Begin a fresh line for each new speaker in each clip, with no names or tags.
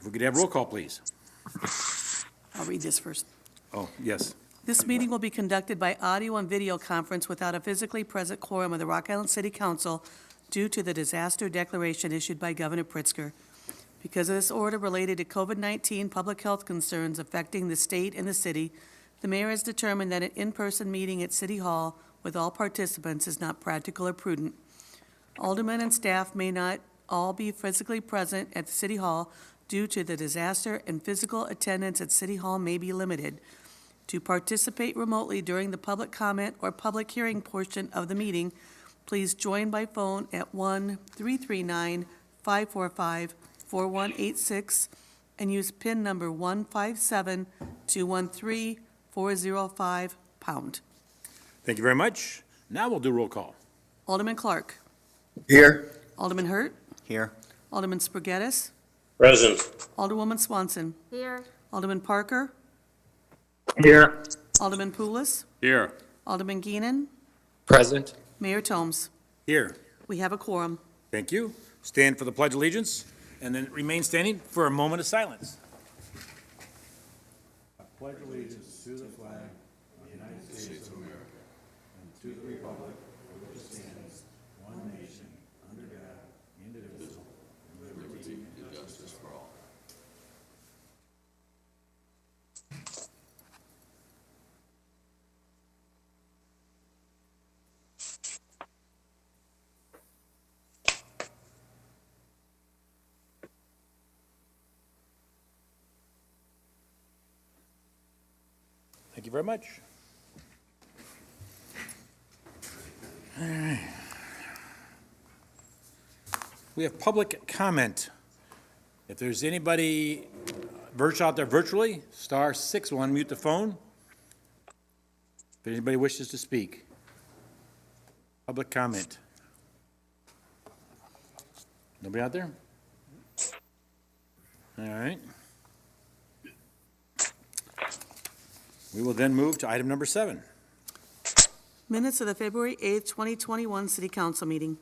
we could have roll call, please.
I'll read this first.
Oh, yes.
This meeting will be conducted by audio and video conference without a physically present quorum of the Rock Island City Council due to the disaster declaration issued by Governor Pritzker. Because of this order related to COVID-19 public health concerns affecting the state and the city, the mayor has determined that an in-person meeting at City Hall with all participants is not practical or prudent. Aldermen and staff may not all be physically present at the City Hall due to the disaster, and physical attendance at City Hall may be limited. To participate remotely during the public comment or public hearing portion of the meeting, please join by phone at 1-339-545-4186 and use PIN number 157-213-405#.
Thank you very much. Now we'll do roll call.
Alderman Clark.
Here.
Alderman Hurt.
Here.
Alderman Spaghettis.
Present.
Alderwoman Swanson.
Here.
Alderman Parker.
Here.
Alderman Poulos.
Here.
Alderman Geenan.
Present.
Mayor Tomes.
Here.
We have a quorum.
Thank you. Stand for the Pledge of Allegiance, and then remain standing for a moment of silence. I pledge allegiance to the flag of the United States of America and to the republic for which it stands, one nation, under God, indivisible, with liberty and justice for all. Thank you very much. All right. We have public comment. If there's anybody out there virtually, *6 will unmute the phone. If anybody wishes to speak. Public comment. Nobody out there? All right. We will then move to item number 7.
Minutes of the February 8th, 2021 City Council meeting.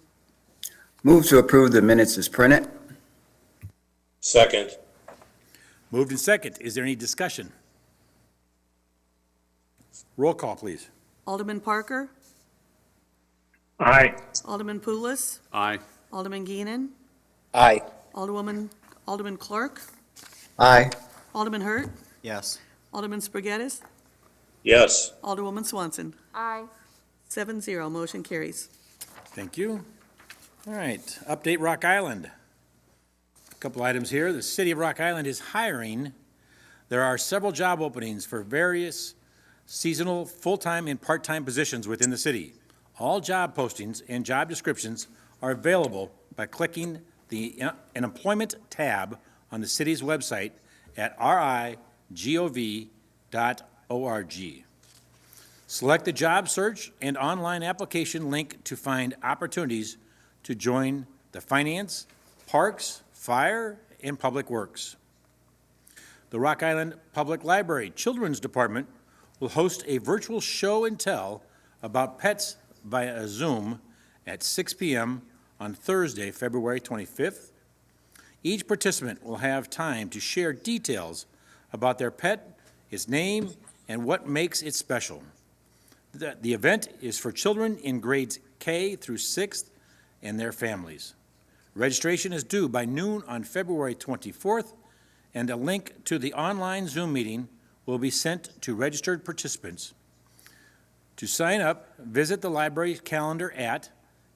Move to approve the minutes as printed.
Second.
Moved and second. Is there any discussion? Roll call, please.
Alderman Parker.
Aye.
Alderman Poulos.
Aye.
Alderman Geenan.
Aye.
Alderman Clark.
Aye.
Alderman Hurt.
Yes.
Alderman Spaghettis.
Yes.
Alderwoman Swanson.
Aye.
7-0, motion carries.
Thank you. All right, update Rock Island. A couple items here. The city of Rock Island is hiring. There are several job openings for various seasonal, full-time, and part-time positions within the city. All job postings and job descriptions are available by clicking the an employment tab on the city's website at rigov.org. Select the job search and online application link to find opportunities to join the finance, parks, fire, and public works. The Rock Island Public Library Children's Department will host a virtual show and tell about pets via Zoom at 6 p.m. on Thursday, February 25th. Each participant will have time to share details about their pet, its name, and what makes it special. The event is for children in grades K through 6th and their families. Registration is due by noon on February 24th, and a link to the online Zoom meeting will be sent to registered participants. To sign up, visit the library calendar at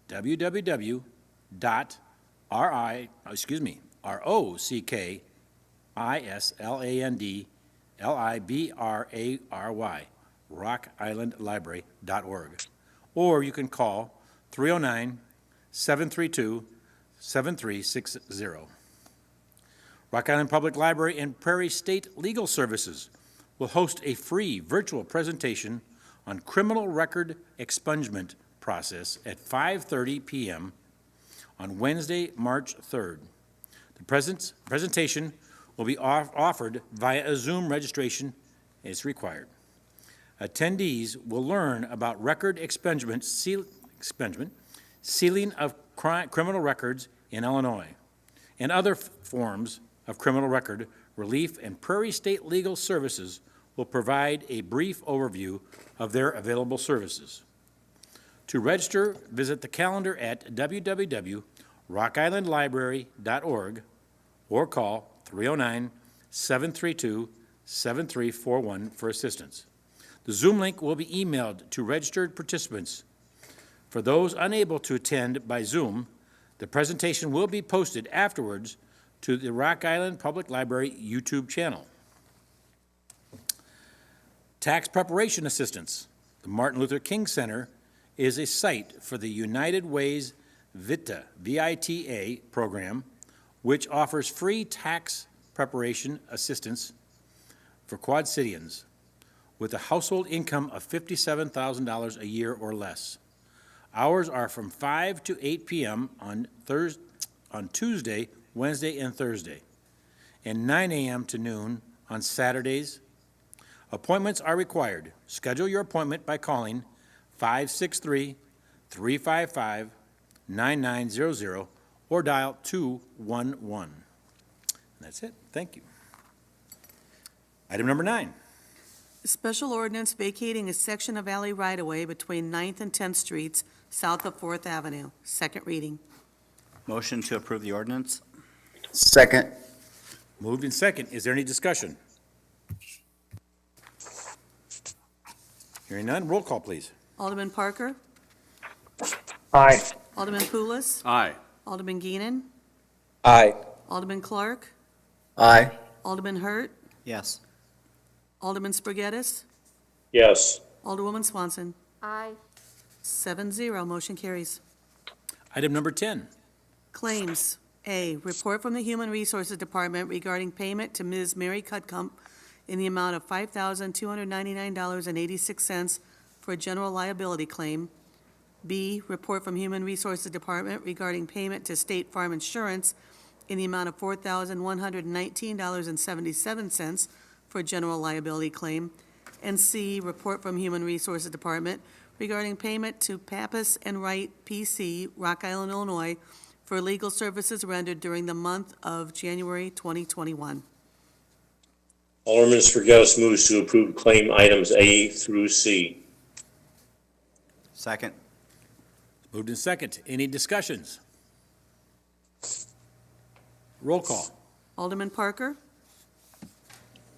www.rockislandlibrary, rockislandlibrary.org, or you can call 309-732-7360. Rock Island Public Library and Prairie State Legal Services will host a free virtual presentation on criminal record expungement process at 5:30 p.m. on Wednesday, March 3rd. The presentation will be offered via a Zoom registration as required. Attendees will learn about record expungement, sealing of criminal records in Illinois, and other forms of Criminal Record Relief and Prairie State Legal Services will provide a brief overview of their available services. To register, visit the calendar at www.rockislandlibrary.org or call 309-732-7341 for assistance. The Zoom link will be emailed to registered participants. For those unable to attend by Zoom, the presentation will be posted afterwards to the Rock Island Public Library YouTube channel. Tax preparation assistance. The Martin Luther King Center is a site for the United Way's VITA, VITA program, which offers free tax preparation assistance for Quad Cityans with a household income of $57,000 a year or less. Hours are from 5 to 8 p.m. on Tuesday, Wednesday, and Thursday, and 9 a.m. to noon on Saturdays. Appointments are required. Schedule your appointment by calling 563-355-9900 or dial 211. And that's it. Thank you. Item number 9.
Special ordinance vacating a section of alley right-of-way between 9th and 10th Streets south of 4th Avenue. Second reading.
Motion to approve the ordinance?
Second.
Moved in second. Is there any discussion? Hearing none, roll call, please.
Alderman Parker?
Aye.
Alderman Poulos?
Aye.
Alderman Geenan?
Aye.
Alderman Clark?
Aye.
Alderman Hurt?
Yes.
Alderman Spargettis?
Yes.
Alderwoman Swanson?
Aye.
7-0, motion carries.
Item number 10.
Claims. A, report from the Human Resources Department regarding payment to Ms. Mary Cudcomb in the amount of $5,299.86 for a general liability claim. B, report from Human Resources Department regarding payment to State Farm Insurance in the amount of $4,119.77 for a general liability claim. And C, report from Human Resources Department regarding payment to Pappas and Wright, P.C., Rock Island, Illinois, for legal services rendered during the month of January 2021.
Alderman Spargettis moves to approve claim items A through C.
Second?
Moved in second. Any discussions? Roll call.
Alderman Parker?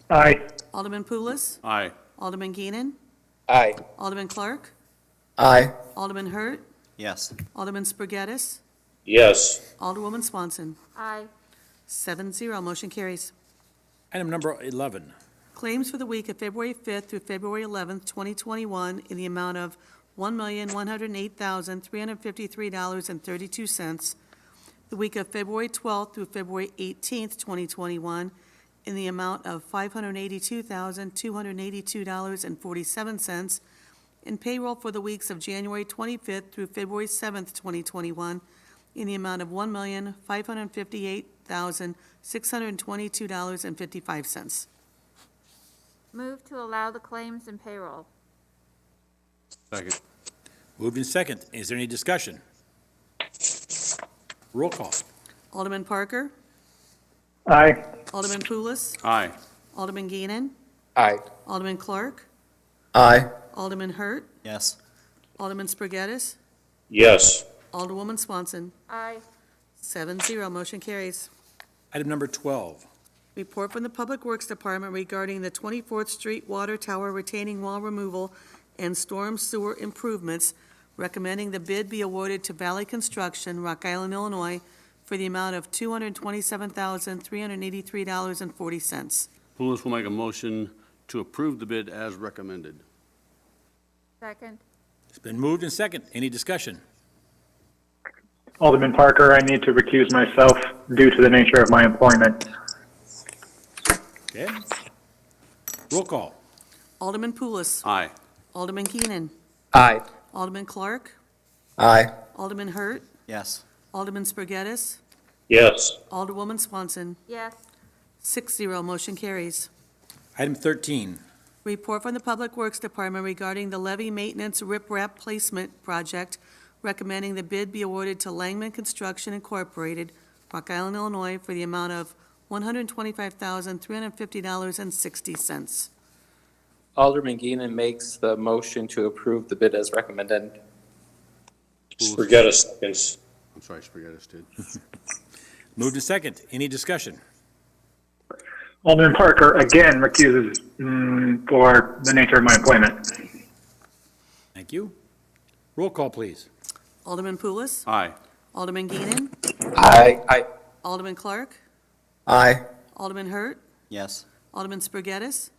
Aye.
Alderman Poulos?
Aye.
Alderman Geenan?
Aye.
Alderman Clark?
Aye.
Alderman Hurt?
Yes.
Alderman Spargettis?
Yes.
Alderwoman Swanson?
Aye.
7-0, motion carries.
Item number 11.
Claims for the week of February 5th through February 11th, 2021, in the amount of $1,108,353.32. The week of February 12th through February 18th, 2021, in the amount of $582,282.47. And payroll for the weeks of January 25th through February 7th, 2021, in the amount of $1,558,622.55.
Move to allow the claims and payroll.
Second?
Moved in second. Is there any discussion? Roll call.
Alderman Parker?
Aye.
Alderman Poulos?
Aye.
Alderman Geenan?
Aye.
Alderman Clark?
Aye.
Alderman Hurt?
Yes.
Alderman Spargettis?
Yes.
Alderwoman Swanson?
Aye.
7-0, motion carries.
Item number 12.
Report from the Public Works Department regarding the 24th Street Water Tower retaining wall removal and storm sewer improvements, recommending the bid be awarded to Valley Construction, Rock Island, Illinois, for the amount of $227,383.40.
Poulos will make a motion to approve the bid as recommended.
Second.
It's been moved and second. Any discussion?
Alderman Parker, I need to recuse myself due to the nature of my employment.
Okay. Roll call.
Alderman Poulos.
Aye.
Alderman Keenan.
Aye.
Alderman Clark.
Aye.
Alderman Hurt.
Yes.
Alderman Spargettis.
Yes.
Alderwoman Swanson.
Yes.
6-0, motion carries.
Item 13.
Report from the Public Works Department regarding the levee maintenance riprap placement project, recommending the bid be awarded to Langman Construction Incorporated, Rock Island, Illinois, for the amount of $125,350.60.
Alderman Geenan makes the motion to approve the bid as recommended.
Spargettis seconds.
I'm sorry, Spargettis did.
Moved and second. Any discussion?
Alderman Parker again recuses for the nature of my employment.
Thank you. Roll call, please.
Alderman Poulos?
Aye.
Alderman Geenan?
Aye.
Alderman Clark?
Aye.
Alderman Hurt?
Yes.
Alderman Spargettis?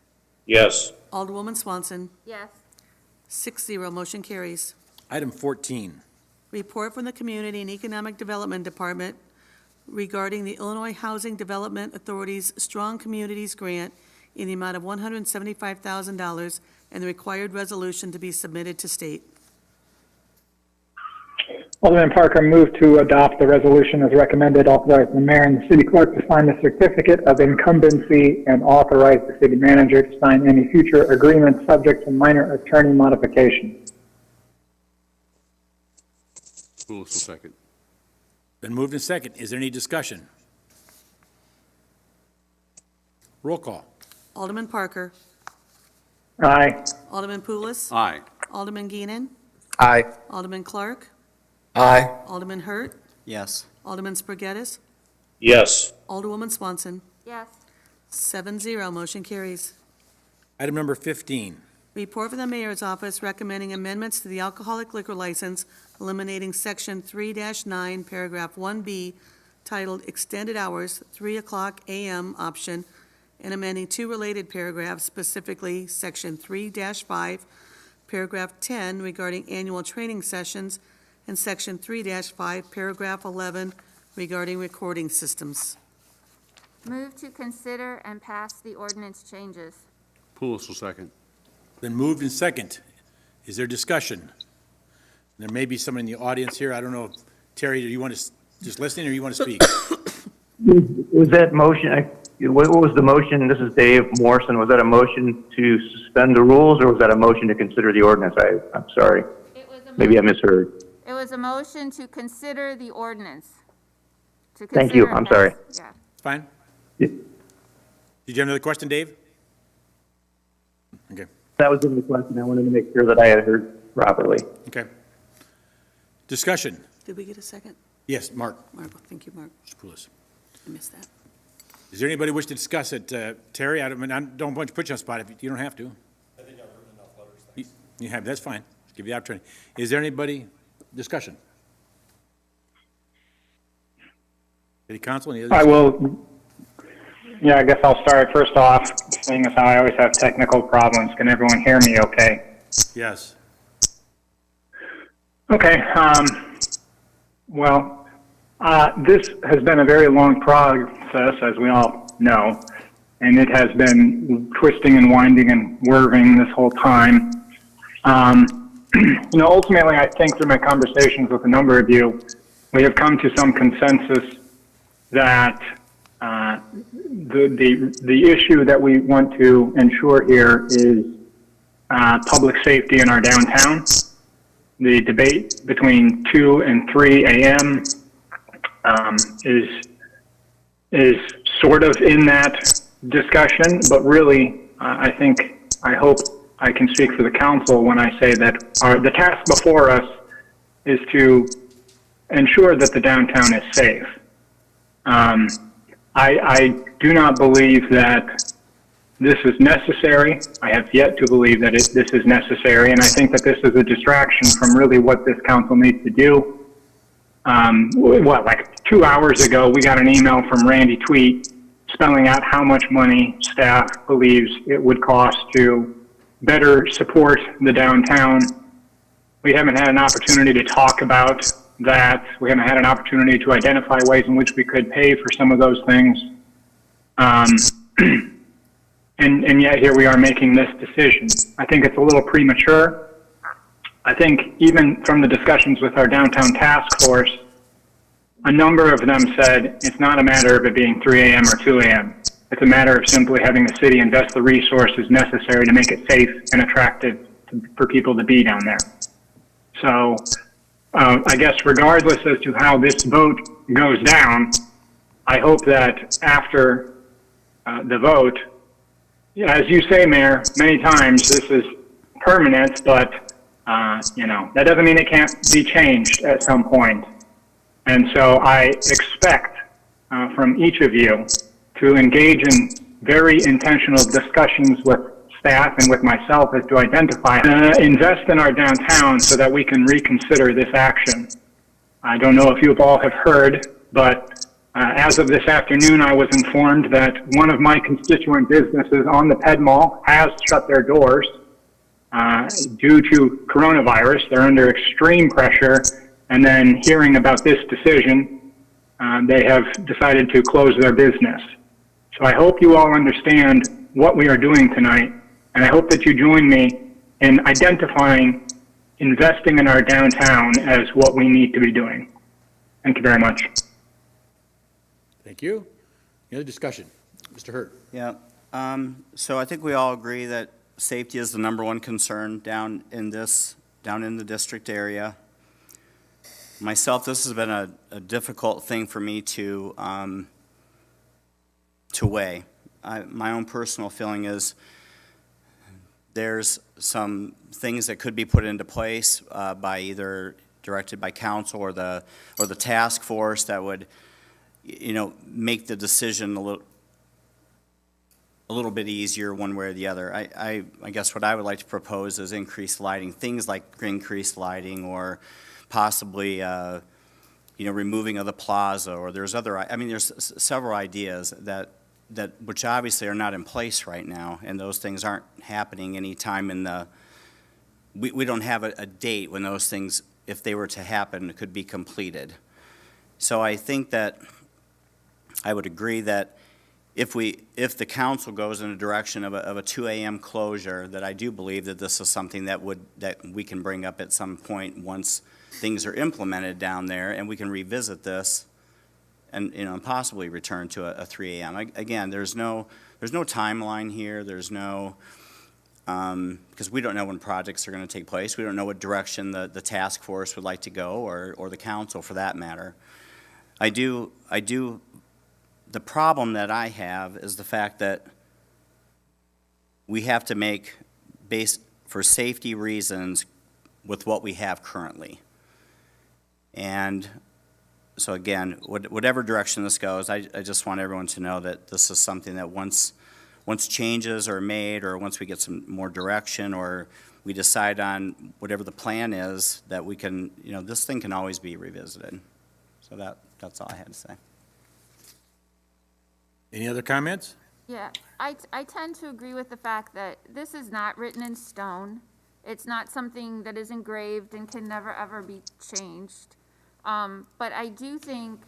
Yes.
Alderwoman Swanson?
Yes.
6-0, motion carries.
Item 14.
Report from the Community and Economic Development Department regarding the Illinois Housing Development Authority's Strong Communities Grant in the amount of $175,000 and the required resolution to be submitted to state.
Alderman Parker moved to adopt the resolution as recommended, authorize the mayor and the city clerk to sign the certificate of incumbency and authorize the city manager to sign any future agreements subject to minor attorney modification.
Poulos will second.
Been moved and second. Is there any discussion? Roll call.
Alderman Parker?
Aye.
Alderman Poulos?
Aye.
Alderman Geenan?
Aye.
Alderman Clark?
Aye.
Alderman Hurt?
Yes.
Alderman Spargettis?
Yes.
Alderwoman Swanson?
Yes.
7-0, motion carries.
Item number 15.
Report from the Mayor's Office recommending amendments to the alcoholic liquor license, eliminating Section 3-9, Paragraph 1B, titled Extended Hours, 3 o'clock a.m. option, and amending two related paragraphs, specifically Section 3-5, Paragraph 10 regarding annual training sessions, and Section 3-5, Paragraph 11 regarding recording systems.
Move to consider and pass the ordinance changes.
Poulos will second.
Been moved and second. Is there discussion? There may be someone in the audience here. I don't know. Terry, do you want to just listen or you want to speak?
Was that motion, what was the motion? This is Dave Morrison. Was that a motion to suspend the rules, or was that a motion to consider the ordinance? I'm sorry.
It was a
Maybe I misheard.
It was a motion to consider the ordinance. To
Thank you.
consider and
I'm sorry.
pass. Yeah.
Fine.
Yeah.
Did you have another question, Dave? Okay.
That was in the question. I wanted to make sure that I had heard properly.
Okay. Discussion.
Did we get a second?
Yes, Mark.
Mark, thank you, Mark.
Mr. Poulos.
I missed that.
Is there anybody wish to discuss it? Terry, I don't want to put you on the spot if you don't have to.
I think I've heard enough letters.
You have, that's fine. Give you the opportunity. Is there anybody, discussion? City Council, any other?
I will, yeah, I guess I'll start first off, seeing as how I always have technical problems. Can everyone hear me okay?
Yes.
Okay, well, this has been a very long process, as we all know, and it has been twisting and winding and swerving this whole time. Ultimately, I think through my conversations with a number of you, we have come to some consensus that the issue that we want to ensure here is public safety in our downtown. The debate between 2 and 3 a.m. Is sort of in that discussion, but really, I hope I can speak for the council when I say that the task before us is to ensure that the downtown is safe. I do not believe that this is necessary. I have yet to believe that this is necessary, and I think that this is a distraction from really what this council needs to do. Like 2 hours ago, we got an email from Randy Tweet spelling out how much money staff believes it would cost to better support the downtown. We haven't had an opportunity to talk about that. We haven't had an opportunity to identify ways in which we could pay for some of those things. And yet here we are making this decision. I think it's a little premature. I think even from the discussions with our downtown task force, a number of them said it's not a matter of it being 3 a.m. or 2 a.m. It's a matter of simply having the city invest the resources necessary to make it safe and attractive for people to be down there. So I guess regardless as to how this vote goes down, I hope that after the vote, yeah, as you say, Mayor, many times, this is permanent, but, that doesn't mean it can't be changed at some point. And so I expect from each of you to engage in very intentional discussions with staff and with myself as to identify, invest in our downtown so that we can reconsider this action. I don't know if you all have heard, but as of this afternoon, I was informed that one of my constituent businesses on the Ped Mall has shut their doors due to coronavirus. They're under extreme pressure, and then hearing about this decision, they have decided to close their business. So I hope you all understand what we are doing tonight, and I hope that you join me in identifying investing in our downtown as what we need to be doing. Thank you very much.
Thank you. Any other discussion? Mr. Hurt?
Yeah, so I think we all agree that safety is the number one concern down in the district area. Myself, this has been a difficult thing for me to weigh. My own personal feeling is there's some things that could be put into place by either directed by council or the task force that would, make the decision a little bit easier one way or the other. I guess what I would like to propose is increased lighting, things like increased lighting or possibly, removing of the plaza, or there's there's several ideas that which obviously are not in place right now, and those things aren't happening anytime we don't have a date when those things, if they were to happen, could be completed. So I think that I would agree that if the council goes in a direction of a 2 a.m. closure, that I do believe that this is something that we can bring up at some point once things are implemented down there, and we can revisit this and possibly return to a 3 a.m. Again, there's no timeline here. There's no because we don't know when projects are going to take place. We don't know what direction the task force would like to go, or the council for that matter. I do. The problem that I have is the fact that we have to make, based for safety reasons, with what we have currently. And so again, whatever direction this goes, I just want everyone to know that this is something that once changes are made, or once we get some more direction, or we decide on whatever the plan is, that we can, this thing can always be revisited. So that's all I had to say.
Any other comments?
Yeah, I tend to agree with the fact that this is not written in stone. It's not something that is engraved and can never, ever be changed. But I do think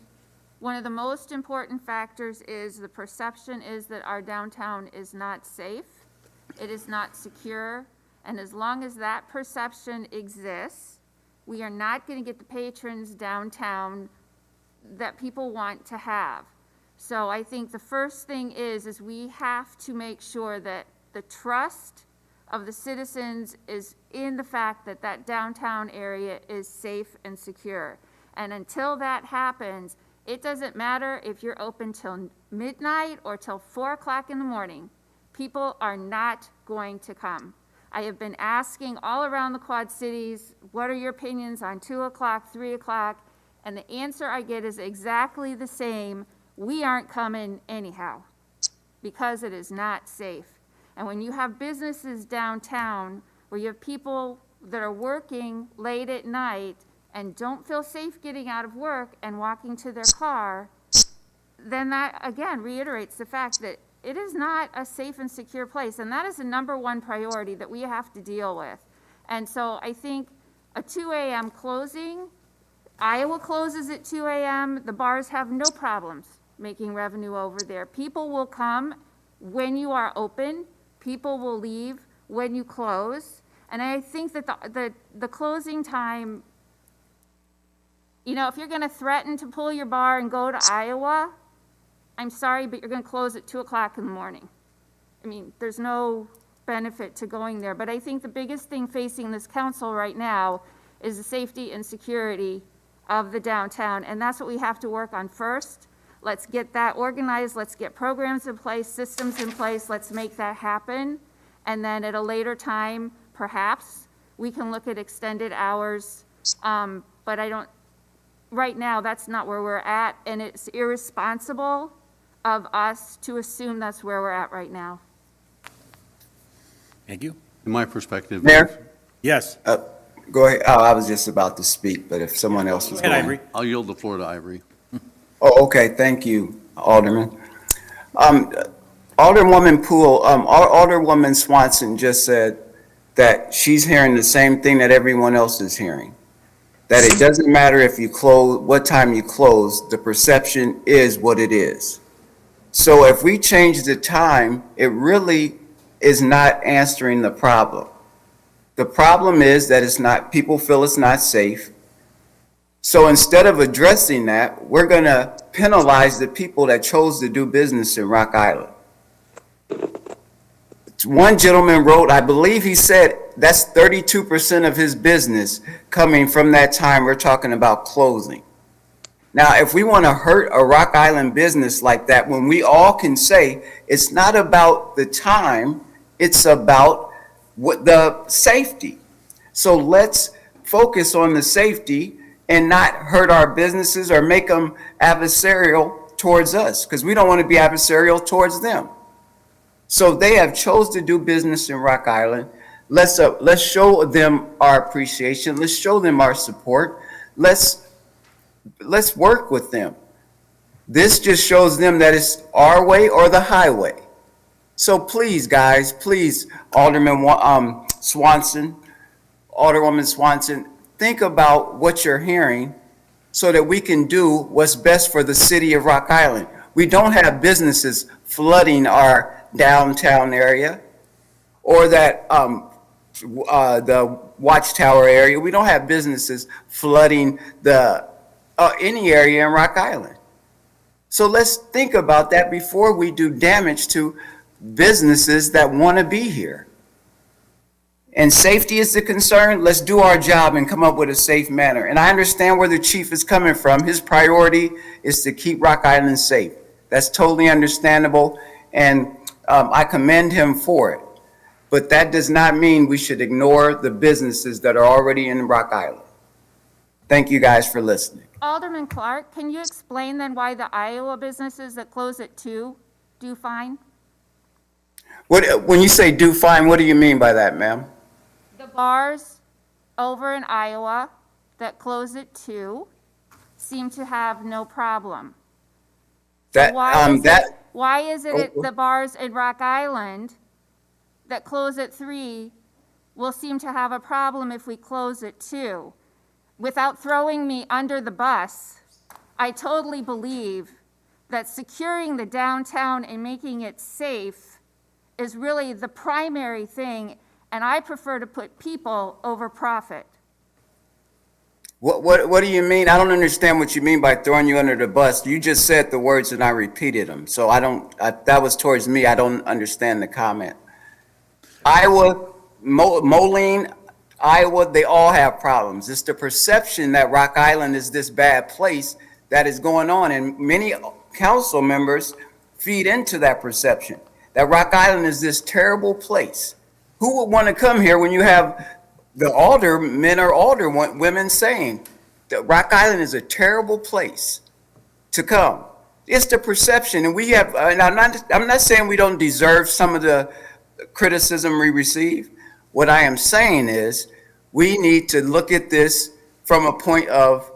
one of the most important factors is the perception is that our downtown is not safe, it is not secure, and as long as that perception exists, we are not going to get the patrons downtown that people want to have. So I think the first thing is we have to make sure that the trust of the citizens is in the fact that that downtown area is safe and secure. And until that happens, it doesn't matter if you're open till midnight or till 4 o'clock in the morning. People are not going to come. I have been asking all around the Quad Cities, what are your opinions on 2 o'clock, 3 o'clock? And the answer I get is exactly the same. We aren't coming anyhow because it is not safe. And when you have businesses downtown where you have people that are working late at night and don't feel safe getting out of work and walking to their car, then that, again, reiterates the fact that it is not a safe and secure place. And that is the number one priority that we have to deal with. And so I think a 2 a.m. closing, Iowa closes at 2 a.m., the bars have no problems making revenue over there. People will come when you are open. People will leave when you close. And I think that the closing time, if you're going to threaten to pull your bar and go to Iowa, I'm sorry, but you're going to close at 2 o'clock in the morning. I mean, there's no benefit to going there. But I think the biggest thing facing this council right now is the safety and security of the downtown. And that's what we have to work on first. Let's get that organized, let's get programs in place, systems in place, let's make that happen. And then at a later time, perhaps, we can look at extended hours. But I don't, right now, that's not where we're at, and it's irresponsible of us to assume that's where we're at right now.
Thank you.
In my perspective.
Mayor?
Yes.
Go ahead. Oh, I was just about to speak, but if someone else was
Go ahead,
going.
Ivory.
I'll yield the floor to Ivory.
Oh, okay. Thank you, Alderman. Alderwoman Poole, Alderwoman Swanson just said that she's hearing the same thing that everyone else is hearing. That it doesn't matter if you close, what time you close, the perception is what it is. So if we change the time, it really is not answering the problem. The problem is that it's not, people feel it's not safe. So instead of addressing that, we're going to penalize the people that chose to do business in Rock Island. One gentleman wrote, I believe he said that's 32% of his business coming from that time we're talking about closing. Now, if we want to hurt a Rock Island business like that, when we all can say it's not about the time, it's about what the safety. So let's focus on the safety and not hurt our businesses or make them adversarial towards us, because we don't want to be adversarial towards them. So they have chose to do business in Rock Island. Let's show them our appreciation. Let's show them our support. Let's work with them. This just shows them that it's our way or the highway. So please, guys, please, Alderwoman Swanson, think about what you're hearing so that we can do what's best for the city of Rock Island. We don't have businesses flooding our downtown area or that the Watchtower area. We don't have businesses flooding the any area in Rock Island. So let's think about that before we do damage to businesses that want to be here. And safety is the concern. Let's do our job and come up with a safe manner. And I understand where the chief is coming from. His priority is to keep Rock Island safe. That's totally understandable, and I commend him for it. But that does not mean we should ignore the businesses that are already in Rock Island. Thank you guys for listening.
Alderman Clark, can you explain then why the Iowa businesses that close at 2 do fine?
When you say do fine, what do you mean by that, ma'am?
The bars over in Iowa that close at 2 seem to have no problem. So why is it the bars in Rock Island that close at 3 will seem to have a problem if we close at 2? Without throwing me under the bus, I totally believe that securing the downtown and making it safe is really the primary thing, and I prefer to put people over profit.
What do you mean? I don't understand what you mean by throwing you under the bus. You just said the words and I repeated them. So that was towards me. I don't understand the comment. Iowa, Moline, Iowa, they all have problems. It's the perception that Rock Island is this bad place that is going on. And many council members feed into that perception, that Rock Island is this terrible place. Who would want to come here when you have the aldermen or alderwomen saying that Rock Island is a terrible place to come? It's the perception. And we have, and I'm not saying we don't deserve some of the criticism we receive. What I am saying is we need to look at this from a point of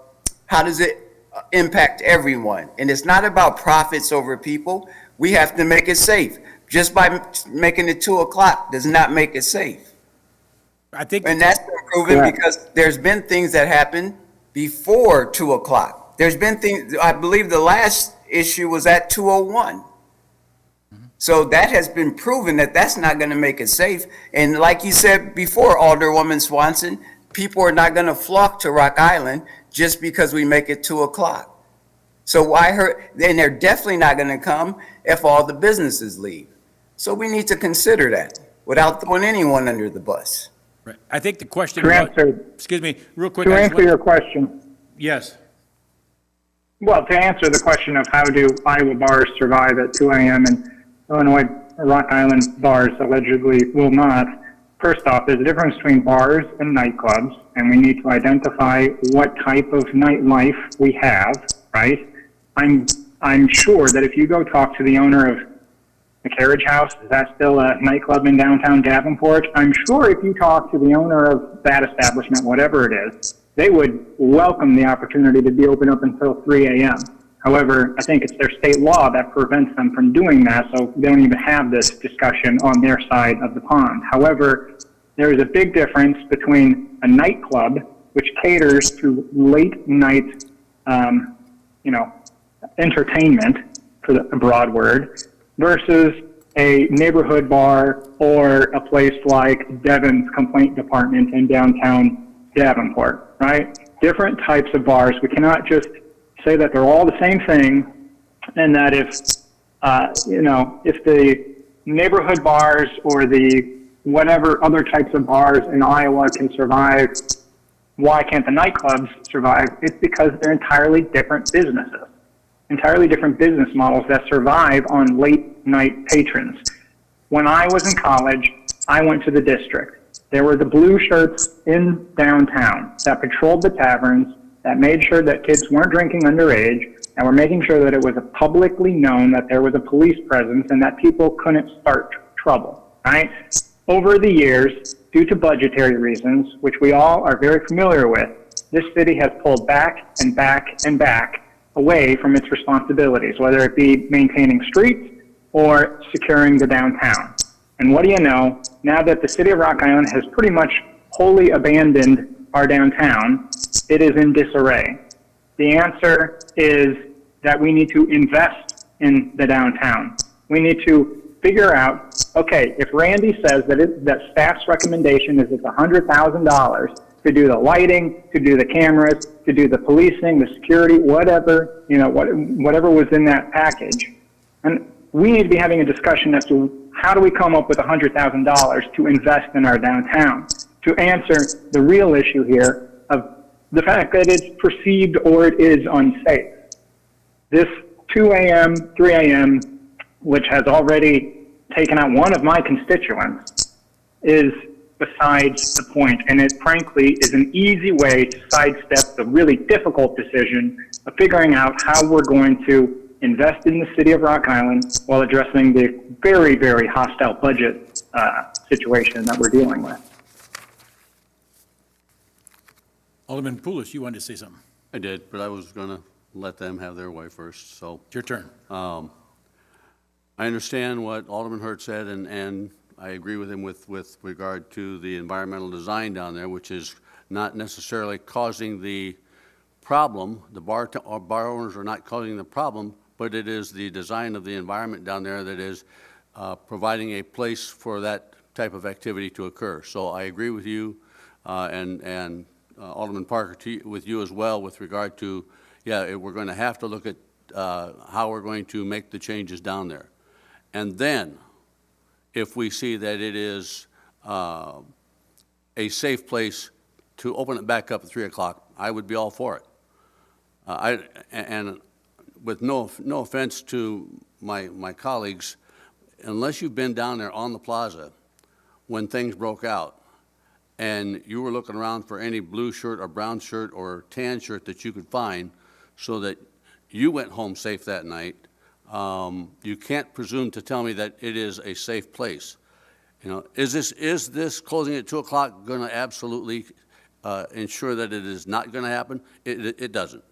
how does it impact everyone? And it's not about profits over people. We have to make it safe. Just by making it 2 o'clock does not make it safe.
I think,
And that's been proven because there's been things that happened before 2 o'clock. There's been things, I believe the last issue was at 2:01. So that has been proven that that's not going to make it safe. And like you said before, Alderwoman Swanson, people are not going to flock to Rock Island just because we make it 2 o'clock. So and they're definitely not going to come if all the businesses leave. So we need to consider that without throwing anyone under the bus.
right. I think the question,
To answer,
excuse me, real quick.
to answer your question,
Yes.
Well, to answer the question of how do Iowa bars survive at 2 a.m. and Illinois Rock Island bars allegedly will not, first off, there's a difference between bars and nightclubs, and we need to identify what type of nightlife we have, right? I'm sure that if you go talk to the owner of the Carriage House, is that still a nightclub in downtown Davenport? I'm sure if you talk to the owner of that establishment, whatever it is, they would welcome the opportunity to be open up until 3 a.m. However, I think it's their state law that prevents them from doing that, so they don't even have this discussion on their side of the pond. However, there is a big difference between a nightclub, which caters to late night, entertainment, for the broad word, versus a neighborhood bar or a place like Devon's Complaint Department in downtown Davenport, right? Different types of bars. We cannot just say that they're all the same thing, and that if the neighborhood bars or the whatever other types of bars in Iowa can survive, why can't the nightclubs survive? It's because they're entirely different businesses, entirely different business models that survive on late night patrons. When I was in college, I went to the district. There were the blue shirts in downtown that patrolled the taverns, that made sure that kids weren't drinking underage, and were making sure that it was publicly known that there was a police presence and that people couldn't start trouble, right? Over the years, due to budgetary reasons, which we all are very familiar with, this city has pulled back and back and back away from its responsibilities, whether it be maintaining streets or securing the downtown. And what do you know, now that the city of Rock Island has pretty much wholly abandoned our downtown, it is in disarray. The answer is that we need to invest in the downtown. We need to figure out, okay, if Randy says that staff's recommendation is it's $100,000 to do the lighting, to do the cameras, to do the policing, the security, whatever, whatever was in that package. And we need to be having a discussion as to how do we come up with $100,000 to invest in our downtown, to answer the real issue here of the fact that it's perceived or it is unsafe. This 2 a.m., 3 a.m., which has already taken out one of my constituents, is besides the point, and it frankly is an easy way to sidestep the really difficult decision of figuring out how we're going to invest in the city of Rock Island while addressing the very, very hostile budget situation that we're dealing with.
Alderman Poulos, you wanted to say something.
I did, but I was going to let them have their way first, so.
It's your turn.
I understand what Alderman Hurt said, and I agree with him with regard to the environmental design down there, which is not necessarily causing the problem. The bar owners are not causing the problem, but it is the design of the environment down there that is providing a place for that type of activity to occur. So I agree with you, and Alderman Parker, with you as well, with regard to, we're going to have to look at how we're going to make the changes down there. And then, if we see that it is a safe place to open it back up at 3 o'clock, I would be all for it. And with no offense to my colleagues, unless you've been down there on the plaza when things broke out and you were looking around for any blue shirt or brown shirt or tan shirt that you could find so that you went home safe that night, you can't presume to tell me that it is a safe place. Is this closing at 2 o'clock going to absolutely ensure that it is not going to happen? It doesn't.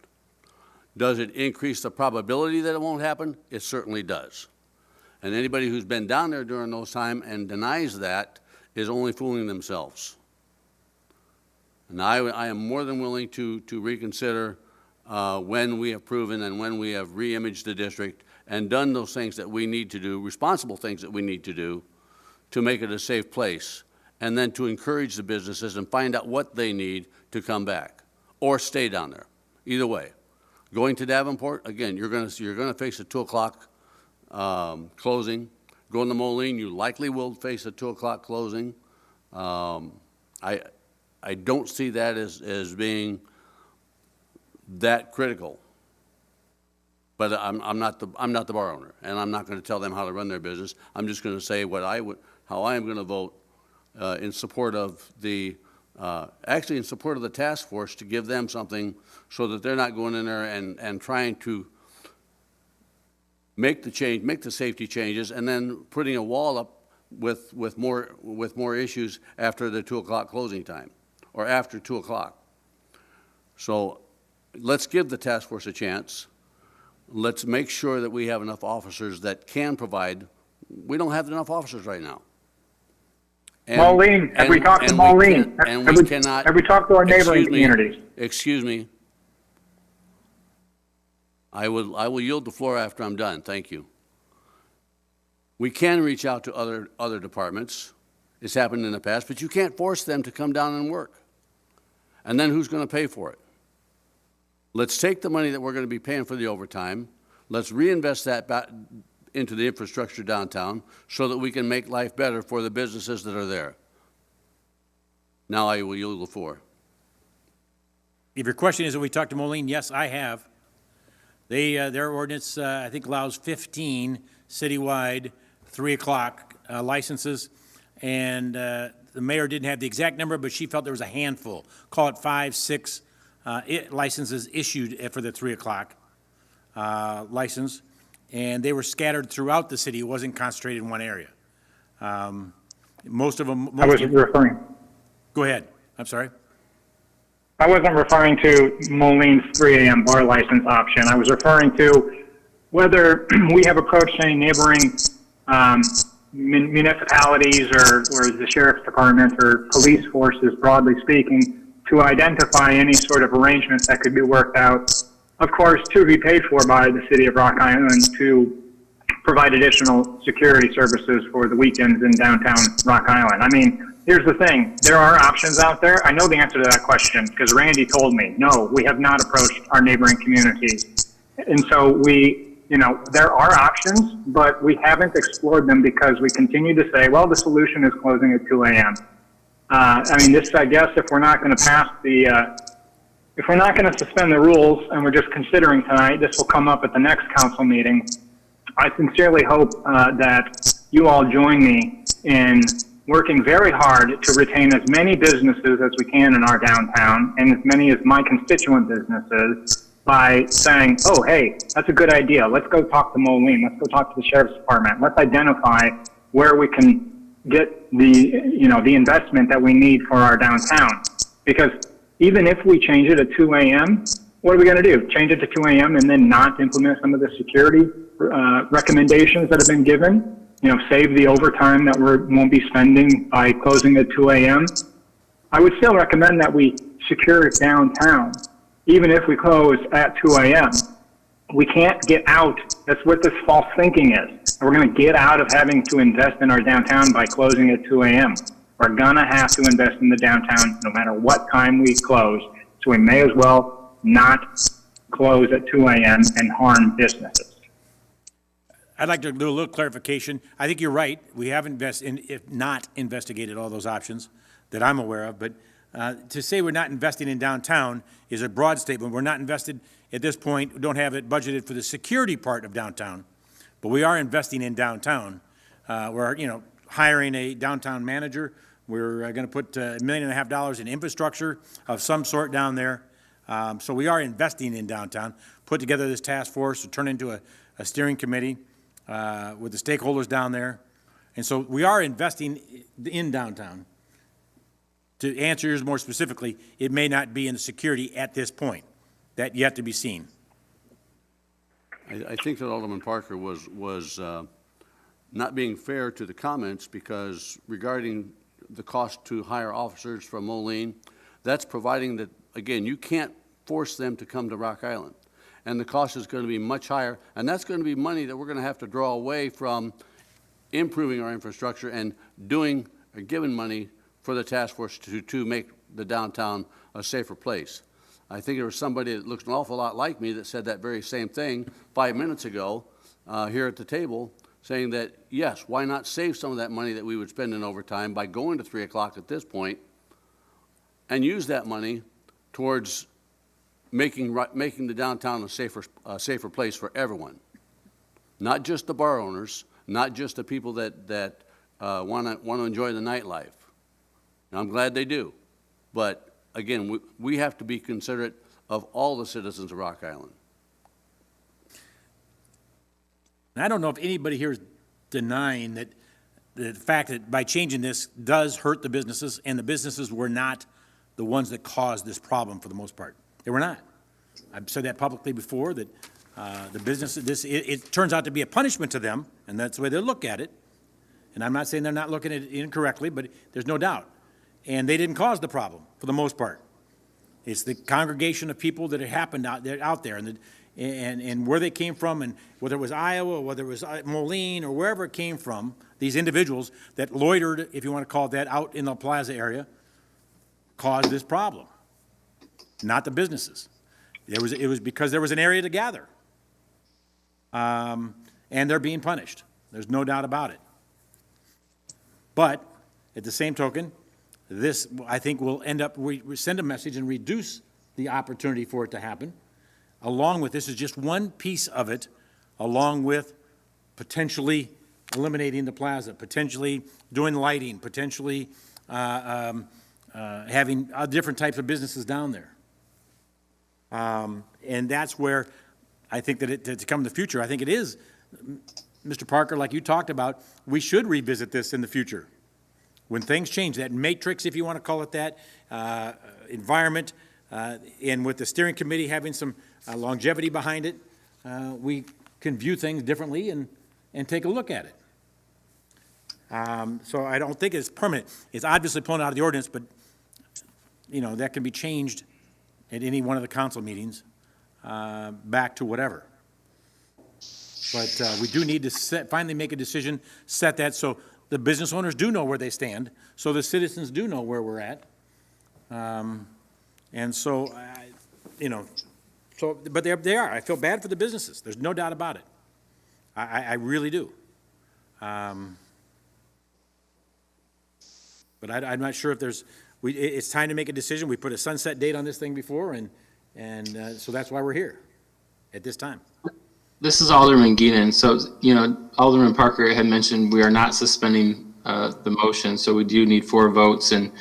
Does it increase the probability that it won't happen? It certainly does. And anybody who's been down there during those times and denies that is only fooling themselves. And I am more than willing to reconsider when we have proven and when we have re-imaged the district and done those things that we need to do, responsible things that we need to do to make it a safe place, and then to encourage the businesses and find out what they need to come back or stay down there. Either way. Going to Davenport, again, you're going to face a 2 o'clock closing. Going to Moline, you likely will face a 2 o'clock closing. I don't see that as being that critical. But I'm not the bar owner, and I'm not going to tell them how to run their business. I'm just going to say how I am going to vote in support of actually in support of the task force, to give them something so that they're not going in there and trying to make the safety changes, and then putting a wall up with more issues after the 2 o'clock closing time, or after 2 o'clock. So let's give the task force a chance. Let's make sure that we have enough officers that can provide. We don't have enough officers right now.
Maureen, have we talked to Maureen? Have we talked to our neighboring communities?
Excuse me. I will yield the floor after I'm done. Thank you. We can reach out to other departments. It's happened in the past, but you can't force them to come down and work. And then who's going to pay for it? Let's take the money that we're going to be paying for the overtime. Let's reinvest that back into the infrastructure downtown so that we can make life better for the businesses that are there. Now I will yield the floor.
If your question is, have we talked to Moline? Yes, I have. Their ordinance, I think, allows 15 citywide 3 o'clock licenses, and the mayor didn't have the exact number, but she felt there was a handful. Call it 5, 6 licenses issued for the 3 o'clock license, and they were scattered throughout the city. It wasn't concentrated in one area. Most of them.
I wasn't referring.
Go ahead. I'm sorry.
I wasn't referring to Moline's 3 a.m. bar license option. I was referring to whether we have approached any neighboring municipalities or the sheriff's department or police forces, broadly speaking, to identify any sort of arrangements that could be worked out, of course, to be paid for by the city of Rock Island to provide additional security services for the weekends in downtown Rock Island. I mean, here's the thing. There are options out there. I know the answer to that question because Randy told me, no, we have not approached our neighboring communities. And so there are options, but we haven't explored them because we continue to say, well, the solution is closing at 2 a.m. I mean, this, I guess, if we're not going to pass if we're not going to suspend the rules and we're just considering tonight, this will come up at the next council meeting. I sincerely hope that you all join me in working very hard to retain as many businesses as we can in our downtown and as many as my constituent businesses by saying, oh, hey, that's a good idea. Let's go talk to Moline. Let's go talk to the sheriff's department. Let's identify where we can get the investment that we need for our downtown. Because even if we change it at 2 a.m., what are we going to do? Change it to 2 a.m. and then not implement some of the security recommendations that have been given? Save the overtime that we won't be spending by closing at 2 a.m. I would still recommend that we secure downtown, even if we close at 2 a.m. We can't get out. That's what this false thinking is. We're going to get out of having to invest in our downtown by closing at 2 a.m. We're going to have to invest in the downtown no matter what time we close. So we may as well not close at 2 a.m. and harm businesses.
I'd like to do a little clarification. I think you're right. We haven't not investigated all those options that I'm aware of. But to say we're not investing in downtown is a broad statement. We're not invested at this point. We don't have it budgeted for the security part of downtown. But we are investing in downtown. We're hiring a downtown manager. We're going to put $1.5 million in infrastructure of some sort down there. So we are investing in downtown. Put together this task force to turn into a steering committee with the stakeholders down there. And so we are investing in downtown. To answer yours more specifically, it may not be in the security at this point. That yet to be seen.
I think that Alderman Parker was not being fair to the comments because regarding the cost to hire officers from Moline, that's providing that, again, you can't force them to come to Rock Island. And the cost is going to be much higher, and that's going to be money that we're going to have to draw away from improving our infrastructure and giving money for the task force to make the downtown a safer place. I think there was somebody that looks an awful lot like me that said that very same thing 5 minutes ago here at the table, saying that, yes, why not save some of that money that we would spend in overtime by going to 3 o'clock at this point and use that money towards making the downtown a safer place for everyone. Not just the bar owners, not just the people that want to enjoy the nightlife. And I'm glad they do. But again, we have to be considerate of all the citizens of Rock Island.
And I don't know if anybody here is denying that the fact that by changing this does hurt the businesses, and the businesses were not the ones that caused this problem for the most part. They were not. I've said that publicly before, that the business, it turns out to be a punishment to them, and that's the way they look at it. And I'm not saying they're not looking at it incorrectly, but there's no doubt. And they didn't cause the problem for the most part. It's the congregation of people that it happened out there, and where they came from, and whether it was Iowa, or whether it was Moline, or wherever it came from, these individuals that loitered, if you want to call it that, out in the plaza area, caused this problem, not the businesses. It was because there was an area to gather. And they're being punished. There's no doubt about it. But at the same token, this, I think, will end up, we send a message and reduce the opportunity for it to happen. Along with, this is just one piece of it, along with potentially eliminating the plaza, potentially doing lighting, potentially having different types of businesses down there. And that's where I think that to come in the future, I think it is, Mr. Parker, like you talked about, we should revisit this in the future. When things change, that matrix, if you want to call it that, environment, and with the steering committee having some longevity behind it, we can view things differently and take a look at it. So I don't think it's permanent. It's obviously pulling out of the ordinance, but, you know, that can be changed at any one of the council meetings back to whatever. But we do need to finally make a decision, set that so the business owners do know where they stand, so the citizens do know where we're at. And so, you know, so, but they are. I feel bad for the businesses. There's no doubt about it. I really do. But I'm not sure if there's, it's time to make a decision. We put a sunset date on this thing before, and so that's why we're here at this time.
This is Alderman Geenan. So, you know, Alderman Parker had mentioned we are not suspending the motion, so we do need 4 votes. And,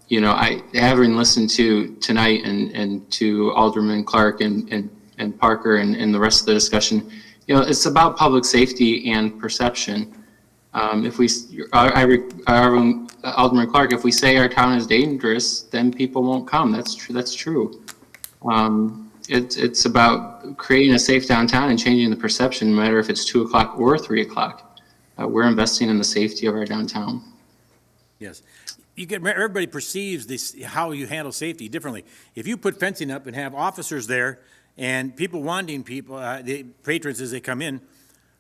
you know, having listened to tonight and to Alderman Clark and Parker and the rest of the discussion, you know, it's about public safety and perception. If we, Alderman Clark, if we say our town is dangerous, then people won't come. That's true. That's true. It's about creating a safe downtown and changing the perception, no matter if it's 2 o'clock or 3 o'clock. We're investing in the safety of our downtown.
Yes. Everybody perceives this, how you handle safety differently. If you put fencing up and have officers there and people wanting people, the patrons as they come in,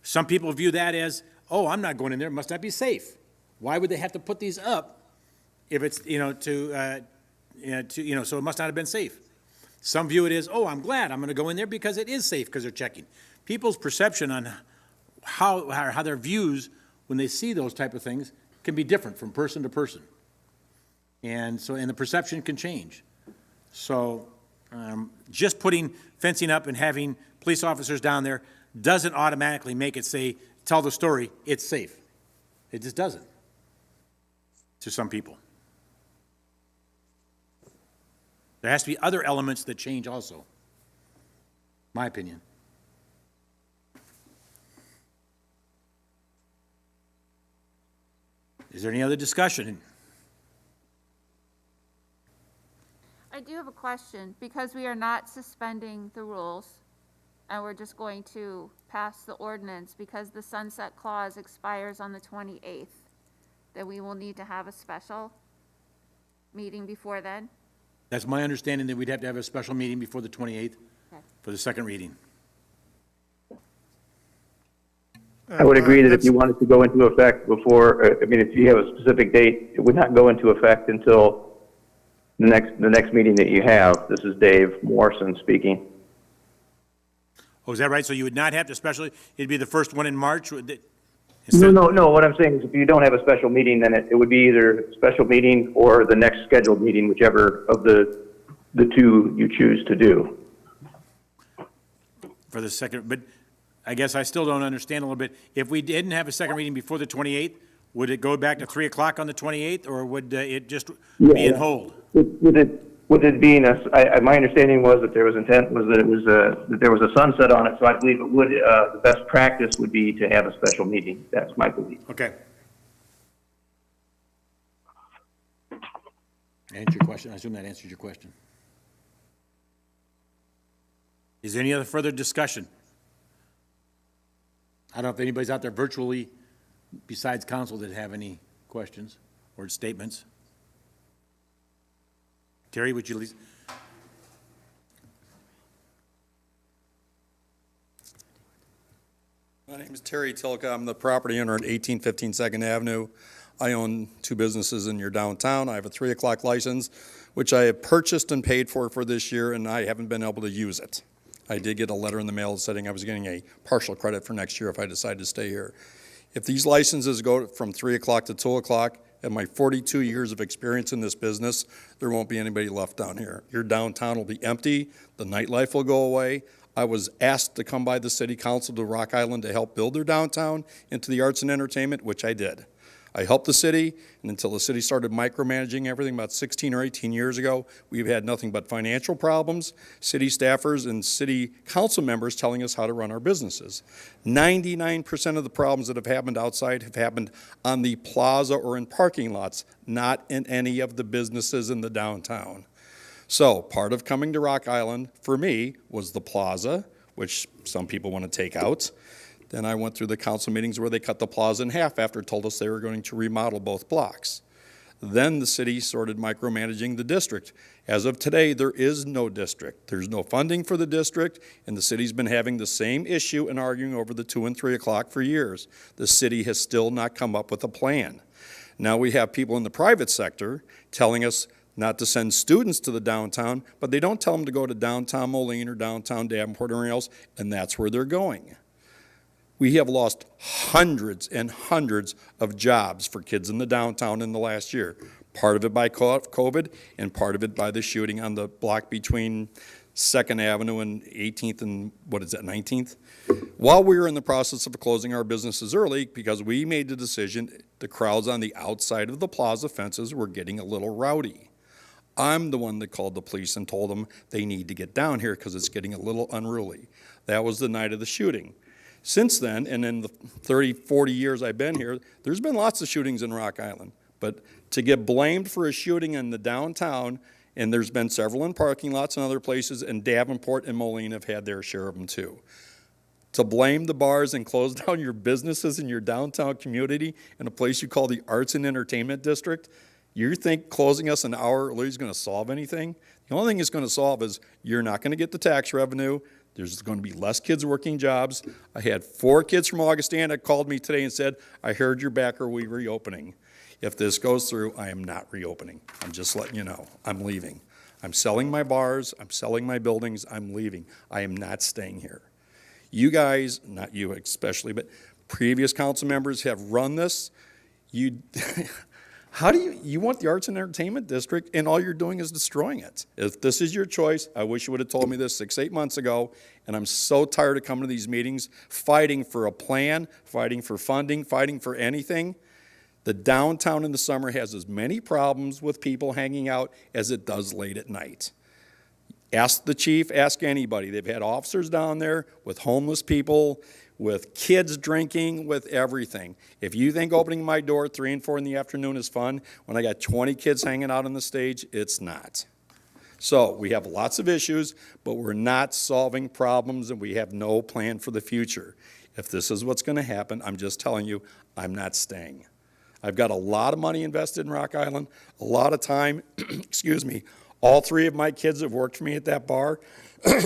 some people view that as, oh, I'm not going in there, it must not be safe. Why would they have to put these up if it's, you know, so it must not have been safe. Some view it as, oh, I'm glad I'm going to go in there because it is safe because they're checking. People's perception on how their views when they see those type of things can be different from person to person. And so, and the perception can change. So just putting fencing up and having police officers down there doesn't automatically make it say, tell the story, it's safe. It just doesn't to some people. There has to be other elements that change also, my opinion. Is there any other discussion?
I do have a question, because we are not suspending the rules, and we're just going to pass the ordinance because the sunset clause expires on the 28th, then we will need to have a special meeting before then?
That's my understanding, that we'd have to have a special meeting before the 28th
Okay.
for the second reading.
I would agree that if you wanted to go into effect before, I mean, if you have a specific date, it would not go into effect until the next meeting that you have. This is Dave Morrison speaking.
Oh, is that right? So you would not have to specially, it'd be the first one in March?
No. What I'm saying is if you don't have a special meeting, then it would be either a special meeting or the next scheduled meeting, whichever of the the two you choose to do.
For the second, but I guess I still don't understand a little bit. If we didn't have a second reading before the 28th, would it go back to 3 o'clock on the 28th, or would it just be in hold?
With it being my understanding was that there was intent was that it was that there was a sunset on it, so I believe it would, the best practice would be to have a special meeting. That's my belief.
Okay. Answer your question. I assume that answers your question. Is there any other further discussion? I don't know if anybody's out there virtually besides council that have any questions or statements. Terry, would you please?
My name is Terry Tilka. I'm the property owner at 1815 Second Avenue. I own two businesses in your downtown. I have a 3 o'clock license, which I have purchased and paid for this year, and I haven't been able to use it. I did get a letter in the mail saying I was getting a partial credit for next year if I decide to stay here. If these licenses go from 3 o'clock to 2 o'clock, and my 42 years of experience in this business, there won't be anybody left down here. Your downtown will be empty. The nightlife will go away. I was asked to come by the city council to Rock Island to help build their downtown into the arts and entertainment, which I did. I helped the city, and until the city started micromanaging everything about 16 or 18 years ago, we've had nothing but financial problems, city staffers and city council members telling us how to run our businesses. 99% of the problems that have happened outside have happened on the plaza or in parking lots, not in any of the businesses in the downtown. So part of coming to Rock Island for me was the plaza, which some people want to take out. Then I went through the council meetings where they cut the plaza in half after it told us they were going to remodel both blocks. Then the city started micromanaging the district. As of today, there is no district. There's no funding for the district, and the city's been having the same issue and arguing over the 2 and 3 o'clock for years. The city has still not come up with a plan. Now we have people in the private sector telling us not to send students to the downtown, but they don't tell them to go to downtown Moline or downtown Davenport or anywhere else, and that's where they're going. We have lost hundreds and hundreds of jobs for kids in the downtown in the last year. Part of it by COVID and part of it by the shooting on the block between 2nd Avenue and 18th and, 19th? While we were in the process of closing our businesses early, because we made the decision, the crowds on the outside of the plaza fences were getting a little rowdy. I'm the one that called the police and told them they need to get down here because it's getting a little unruly. That was the night of the shooting. Since then, and in the 30, 40 years I've been here, there's been lots of shootings in Rock Island. But to get blamed for a shooting in the downtown, and there's been several in parking lots and other places, and Davenport and Moline have had their share of them too. To blame the bars and close down your businesses in your downtown community in a place you call the Arts and Entertainment District, you think closing us an hour early is going to solve anything? The only thing it's going to solve is you're not going to get the tax revenue. There's going to be less kids working jobs. I had 4 kids from Augustana called me today and said, I heard you're back, are we reopening? If this goes through, I am not reopening. I'm just letting you know, I'm leaving. I'm selling my bars, I'm selling my buildings, I'm leaving. I am not staying here. You guys, not you especially, but previous council members have run this. How do you want the Arts and Entertainment District and all you're doing is destroying it? If this is your choice, I wish you would have told me this 6, 8 months ago, and I'm so tired of coming to these meetings, fighting for a plan, fighting for funding, fighting for anything. The downtown in the summer has as many problems with people hanging out as it does late at night. Ask the chief, ask anybody. They've had officers down there with homeless people, with kids drinking, with everything. If you think opening my door at 3 and 4 in the afternoon is fun, when I got 20 kids hanging out on the stage, it's not. So we have lots of issues, but we're not solving problems and we have no plan for the future. If this is what's going to happen, I'm just telling you, I'm not staying. I've got a lot of money invested in Rock Island, a lot of time, excuse me. All 3 of my kids have worked for me at that bar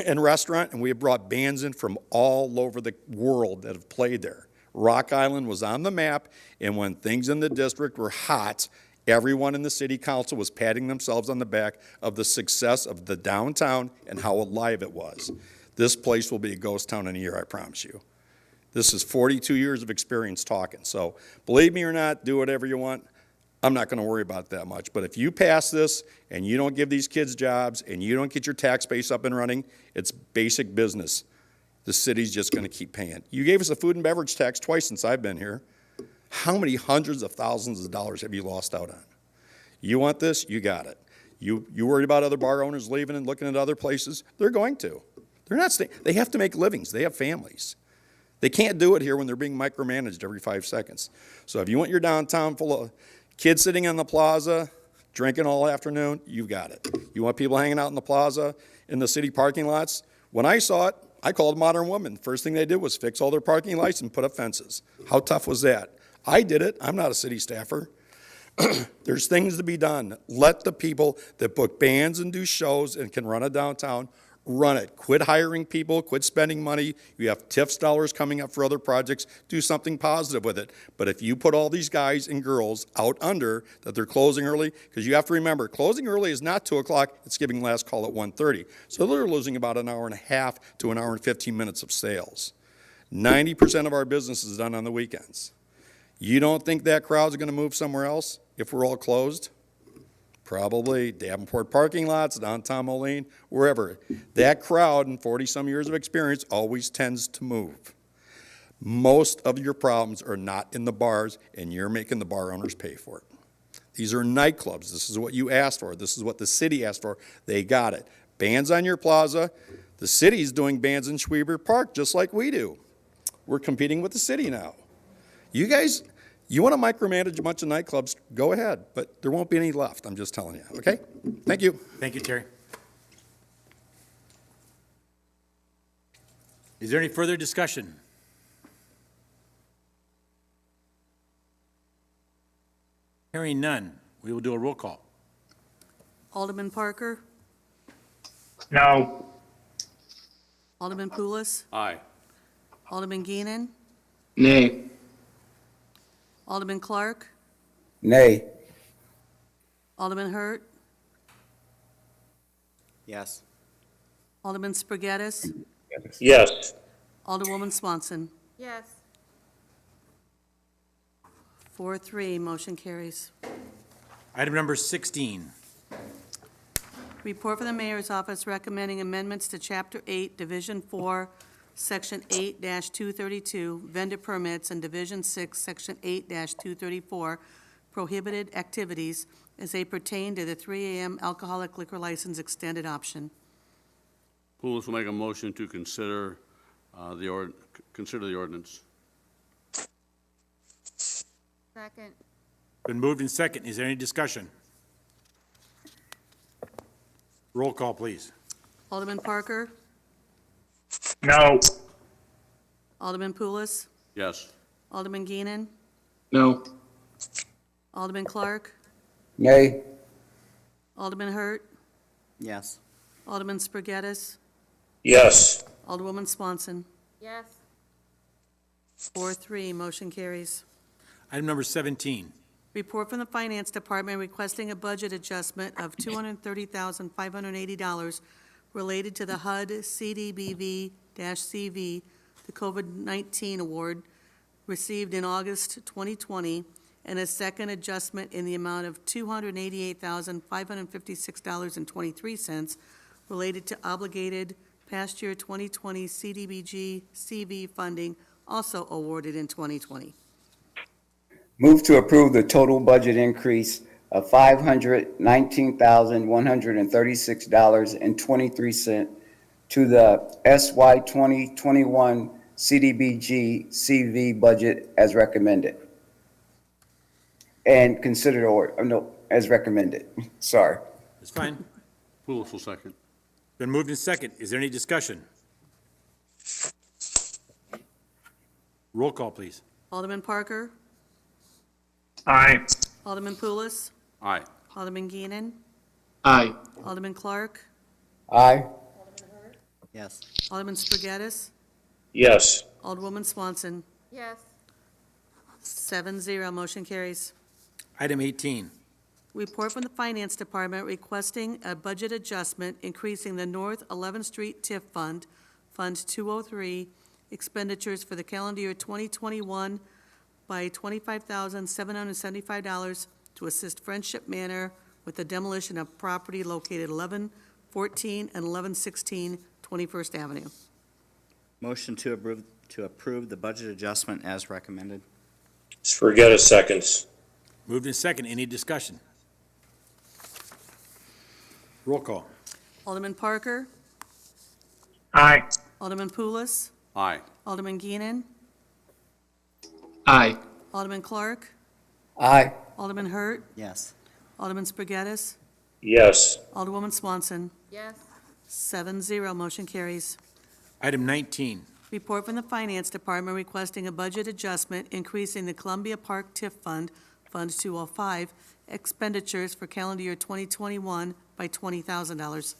and restaurant, and we have brought bands in from all over the world that have played there. Rock Island was on the map, and when things in the district were hot, everyone in the city council was patting themselves on the back of the success of the downtown and how alive it was. This place will be a ghost town in a year, I promise you. This is 42 years of experience talking, so believe me or not, do whatever you want. I'm not going to worry about that much. But if you pass this and you don't give these kids jobs and you don't get your tax base up and running, it's basic business. The city's just going to keep paying. You gave us a food and beverage tax twice since I've been here. How many hundreds of thousands of dollars have you lost out on? You want this? You got it. You worried about other bar owners leaving and looking at other places? They're going to. They're not staying. They have to make livings. They have families. They can't do it here when they're being micromanaged every 5 seconds. So if you want your downtown full of kids sitting on the plaza, drinking all afternoon, you've got it. You want people hanging out in the plaza, in the city parking lots? When I saw it, I called Modern Woman. First thing they did was fix all their parking lights and put up fences. How tough was that? I did it. I'm not a city staffer. There's things to be done. Let the people that book bands and do shows and can run a downtown run it. Quit hiring people. Quit spending money. You have TIFs dollars coming up for other projects. Do something positive with it. But if you put all these guys and girls out under that they're closing early, because you have to remember, closing early is not 2 o'clock. It's giving last call at 1:30. So they're losing about an hour and a half to an hour and 15 minutes of sales. 90% of our business is done on the weekends. You don't think that crowd's going to move somewhere else if we're all closed? Probably Davenport parking lots, downtown Moline, wherever. That crowd in 40-some years of experience always tends to move. Most of your problems are not in the bars, and you're making the bar owners pay for it. These are nightclubs. This is what you asked for. This is what the city asked for. They got it. Bands on your plaza. The city's doing bands in Schweber Park just like we do. We're competing with the city now. You guys, you want to micromanage a bunch of nightclubs, go ahead, but there won't be any left, I'm just telling you, okay? Thank you.
Thank you, Terry. Is there any further discussion? Hearing none, we will do a roll call.
Alderman Parker?
No.
Alderman Poulos?
Aye.
Alderman Geenan?
Nay.
Alderman Clark?
Nay.
Alderman Hurt?
Yes.
Alderman Spargettis?
Yes.
Alderwoman Swanson?
Yes.
4-3, motion carries.
Item number 16.
Report from the Mayor's Office recommending amendments to Chapter 8, Division 4, Section 8-232, vendor permits, and Division 6, Section 8-234, prohibited activities as they pertain to the 3 a.m. alcoholic liquor license extended option.
Poulos will make a motion to consider the ordinance.
Second.
Been moved in second. Is there any discussion? Roll call, please.
Alderman Parker?
No.
Alderman Poulos?
Yes.
Alderman Geenan?
No.
Alderman Clark?
Nay.
Alderman Hurt?
Yes.
Alderman Spargettis?
Yes.
Alderwoman Swanson?
Yes.
4-3, motion carries.
Item number 17.
Report from the Finance Department requesting a budget adjustment of $230,580 related to the HUD CDBV-CV, the COVID-19 award received in August 2020, and a second adjustment in the amount of $288,556.23 related to obligated past year 2020 CDBG-CV funding also awarded in 2020.
Move to approve the total budget increase of $519,136.23 to the SY 2021 CDBG CV budget as recommended. And consider, as recommended. Sorry.
That's fine.
Poulos will second.
Been moved in second. Is there any discussion? Roll call, please.
Alderman Parker?
Aye.
Alderman Poulos?
Aye.
Alderman Geenan?
Aye.
Alderman Clark?
Aye.
Yes.
Alderman Spargettis?
Yes.
Alderwoman Swanson?
Yes.
7-0, motion carries.
Item 18.
Report from the Finance Department requesting a budget adjustment increasing the North 11th Street TIF Fund, Fund 203, expenditures for the calendar year 2021 by $25,775 to assist Friendship Manor with the demolition of property located 1114 and 1116 21st Avenue.
Motion to approve the budget adjustment as recommended.
Sforgetto seconds.
Moved in second. Any discussion? Roll call.
Alderman Parker?
Aye.
Alderman Poulos?
Aye.
Alderman Geenan?
Aye.
Alderman Clark?
Aye.
Alderman Hurt?
Yes.
Alderman Spargettis?
Yes.
Alderwoman Swanson?
Yes.
7-0, motion carries.
Item 19.
Report from the Finance Department requesting a budget adjustment increasing the Columbia Park TIF Fund, Fund 205, expenditures for calendar year 2021 by $20,000.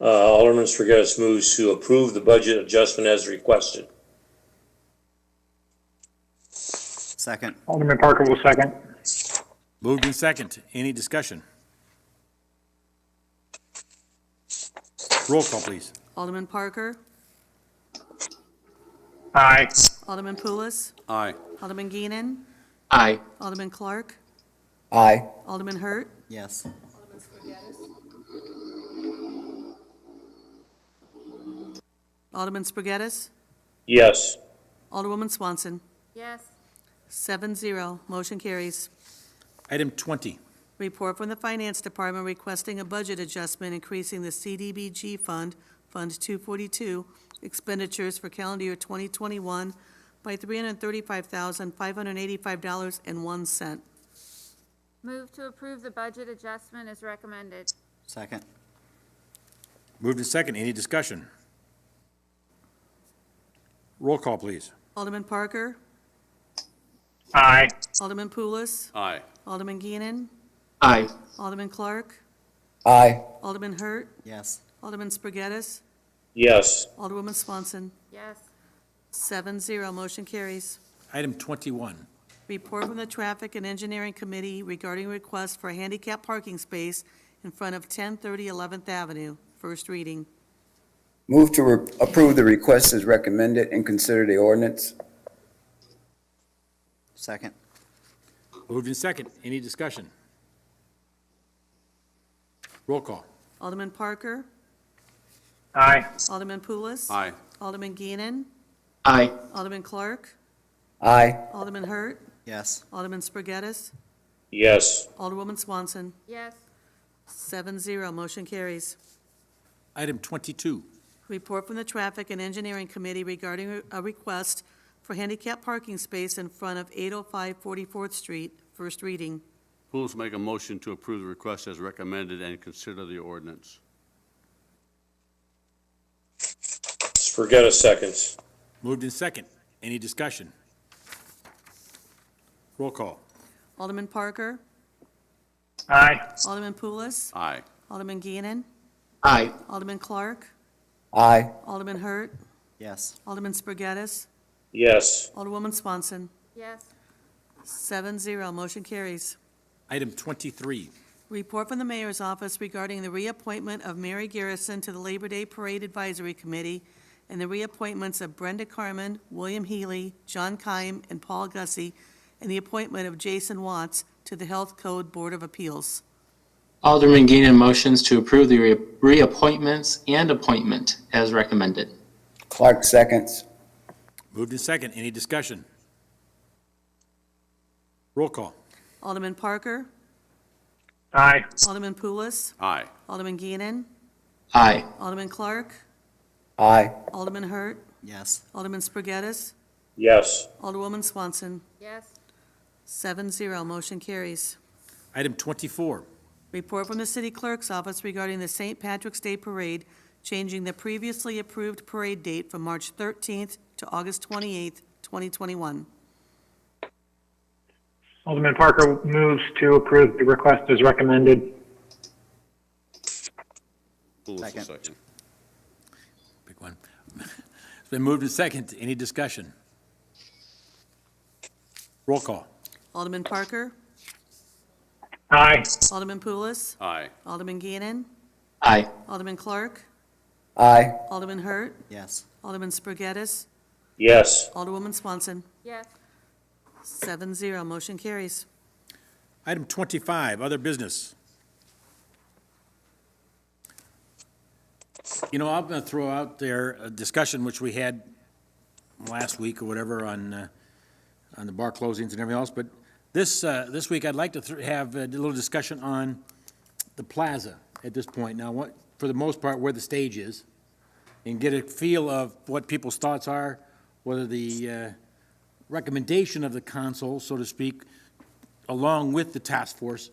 Alderman Sforgetto moves to approve the budget adjustment as requested.
Second.
Alderman Parker will second.
Moved in second. Any discussion? Roll call, please.
Alderman Parker?
Aye.
Alderman Poulos?
Aye.
Alderman Geenan?
Aye.
Alderman Clark?
Aye.
Alderman Hurt?
Yes.
Alderman Spargettis?
Yes.
Alderwoman Swanson?
Yes.
7-0, motion carries.
Item 20.
Report from the Finance Department requesting a budget adjustment increasing the CDBG Fund, Fund 242, expenditures for calendar year 2021 by $335,585.01.
Move to approve the budget adjustment as recommended.
Second.
Moved in second. Any discussion? Roll call, please.
Alderman Parker?
Aye.
Alderman Poulos?
Aye.
Alderman Geenan?
Aye.
Alderman Clark?
Aye.
Alderman Hurt?
Yes.
Alderman Spargettis?
Yes.
Alderwoman Swanson?
Yes.
7-0, motion carries.
Item 21.
Report from the Traffic and Engineering Committee regarding request for a handicap parking space in front of 1030 11th Avenue. First reading.
Move to approve the request as recommended and consider the ordinance.
Second.
Moved in second. Any discussion? Roll call.
Alderman Parker?
Aye.
Alderman Poulos?
Aye.
Alderman Geenan?
Aye.
Alderman Clark?
Aye.
Alderman Hurt?
Yes.
Alderman Spargettis?
Yes.
Alderwoman Swanson?
Yes.
7-0, motion carries.
Item 22.
Report from the Traffic and Engineering Committee regarding a request for handicap parking space in front of 805 44th Street. First reading.
Poulos make a motion to approve the request as recommended and consider the ordinance.
Sforgetto seconds.
Moved in second. Any discussion? Roll call.
Alderman Parker?
Aye.
Alderman Poulos?
Aye.
Alderman Geenan?
Aye.
Alderman Clark?
Aye.
Alderman Hurt?
Yes.
Alderman Spargettis?
Yes.
Alderwoman Swanson?
Yes.
7-0, motion carries.
Item 23.
Report from the Mayor's Office regarding the reappointment of Mary Garrison to the Labor Day Parade Advisory Committee and the reappointments of Brenda Carmen, William Healy, John Keim, and Paul Gussie, and the appointment of Jason Watts to the Health Code Board of Appeals.
Alderman Geenan motions to approve the reappointments and appointment as recommended.
Clark seconds.
Moved in second. Any discussion? Roll call.
Alderman Parker?
Aye.
Alderman Poulos?
Aye.
Alderman Geenan?
Aye.
Alderman Clark?
Aye.
Alderman Hurt?
Yes.
Alderman Spargettis?
Yes.
Alderwoman Swanson?
Yes.
7-0, motion carries.
Item 24.
Report from the City Clerk's Office regarding the St. Patrick's Day Parade, changing the previously approved parade date from March 13th to August 28th, 2021.
Alderman Parker moves to approve the request as recommended.
Poulos
Second.
second.
Big one. It's been moved in second. Any discussion? Roll call.
Alderman Parker?
Aye.
Alderman Poulos?
Aye.
Alderman Geenan?
Aye.
Alderman Clark?
Aye.
Alderman Hurt?
Yes.
Alderman Spargettis?
Yes.
Alderwoman Swanson?
Yes.
7-0, motion carries.
Item 25, other business. You know, I'm going to throw out there a discussion which we had last week or whatever on the bar closings and everything else, but this week I'd like to have a little discussion on the plaza at this point. Now, for the most part, where the stage is, and get a feel of what people's thoughts are, whether the recommendation of the council, so to speak, along with the task force,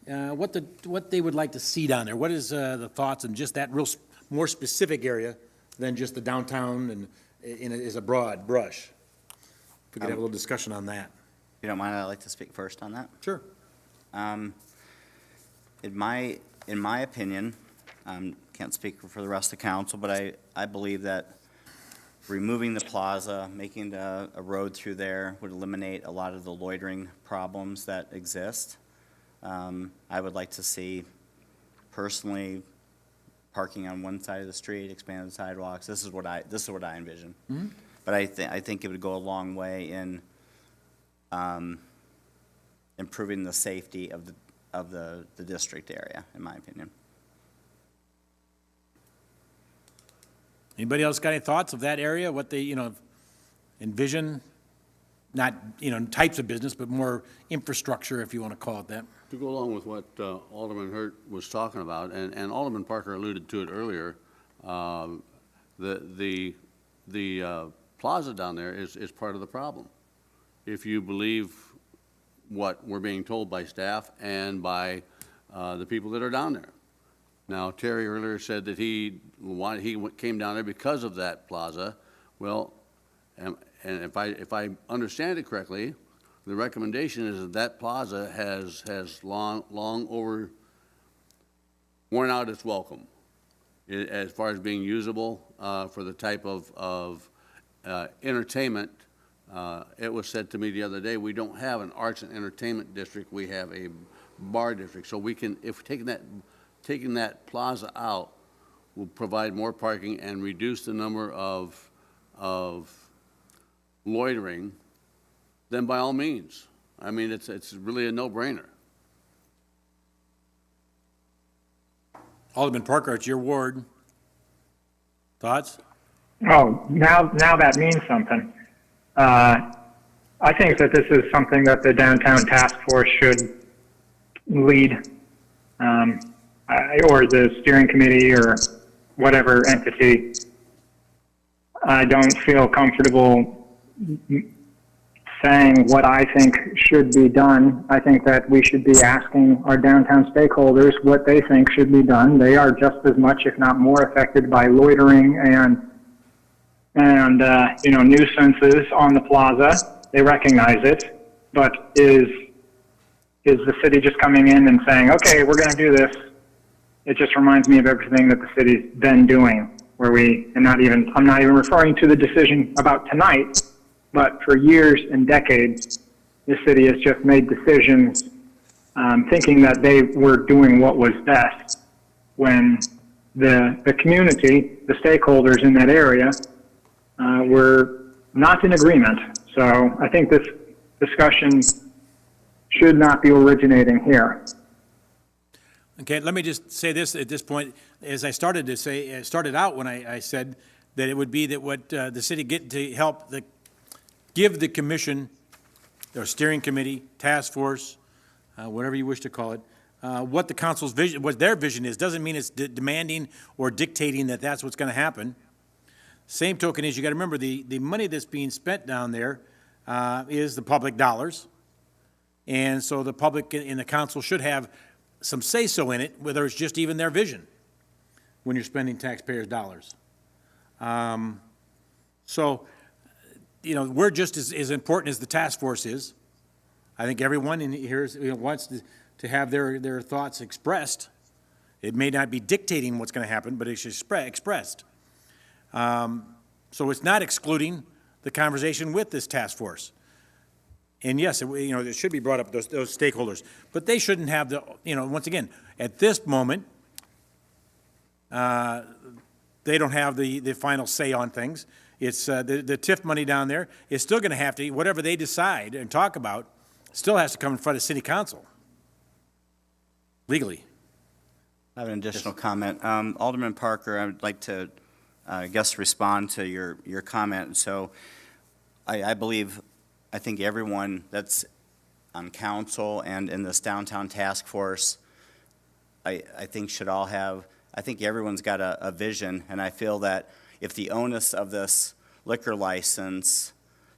what they would like to see down there. What is the thoughts in just that real more specific area than just the downtown and is a broad brush? If we could have a little discussion on that.
If you don't mind, I'd like to speak first on that.
Sure.
In my opinion, can't speak for the rest of the council, but I believe that removing the plaza, making a road through there would eliminate a lot of the loitering problems that exist. I would like to see, personally, parking on one side of the street, expanded sidewalks. This is what I envision.
Mm-hmm.
But I think it would go a long way in improving the safety of the district area, in my opinion.
Anybody else got any thoughts of that area, what they, envision? Not, types of business, but more infrastructure, if you want to call it that.
To go along with what Alderman Hurt was talking about, and Alderman Parker alluded to it earlier, the plaza down there is part of the problem. If you believe what we're being told by staff and by the people that are down there. Now, Terry earlier said that he came down there because of that plaza. Well, and if I understand it correctly, the recommendation is that plaza has long over worn out its welcome as far as being usable for the type of entertainment. It was said to me the other day, we don't have an arts and entertainment district, we have a bar district. So we can, if taking that plaza out, will provide more parking and reduce the number of loitering, then by all means. I mean, it's really a no-brainer.
Alderman Parker, it's your ward. Thoughts?
Oh, now that means something. I think that this is something that the downtown task force should lead, or the steering committee or whatever entity. I don't feel comfortable saying what I think should be done. I think that we should be asking our downtown stakeholders what they think should be done. They are just as much, if not more, affected by loitering and nuisances on the plaza. They recognize it, but is the city just coming in and saying, okay, we're going to do this? It just reminds me of everything that the city's been doing, where I'm not even referring to the decision about tonight, but for years and decades, the city has just made decisions thinking that they were doing what was best, when the community, the stakeholders in that area, were not in agreement. So I think this discussion should not be originating here.
Okay, let me just say this at this point. As I started out when I said that it would be that what the city get to help give the commission, or steering committee, task force, whatever you wish to call it, what the council's vision, what their vision is. Doesn't mean it's demanding or dictating that that's what's going to happen. Same token is, you got to remember, the money that's being spent down there is the public dollars. And so the public and the council should have some say-so in it, whether it's just even their vision when you're spending taxpayers' dollars. We're just as important as the task force is. I think everyone in here wants to have their thoughts expressed. It may not be dictating what's going to happen, but it's expressed. So it's not excluding the conversation with this task force. And yes, it should be brought up, those stakeholders. But they shouldn't have once again, at this moment, they don't have the final say on things. It's, the TIF money down there is still gonna have to, whatever they decide and talk about, still has to come in front of city council. Legally.
I have an additional comment. Alderman Parker, I would like to, I guess, respond to your comment. So I believe, I think everyone that's on council and in this downtown task force, I think should all have, I think everyone's got a vision, and I feel that if the onus of this liquor license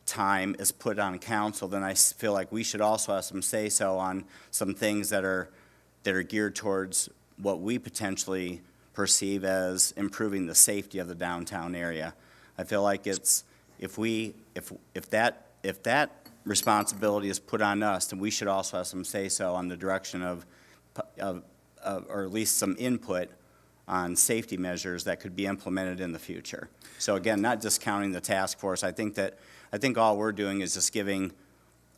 time is put on council, then I feel like we should also have some say-so on some things that are geared towards what we potentially perceive as improving the safety of the downtown area. I feel like it's, if that responsibility is put on us, then we should also have some say-so on the direction of, or at least some input on safety measures that could be implemented in the future. So again, not discounting the task force. I think all we're doing is just giving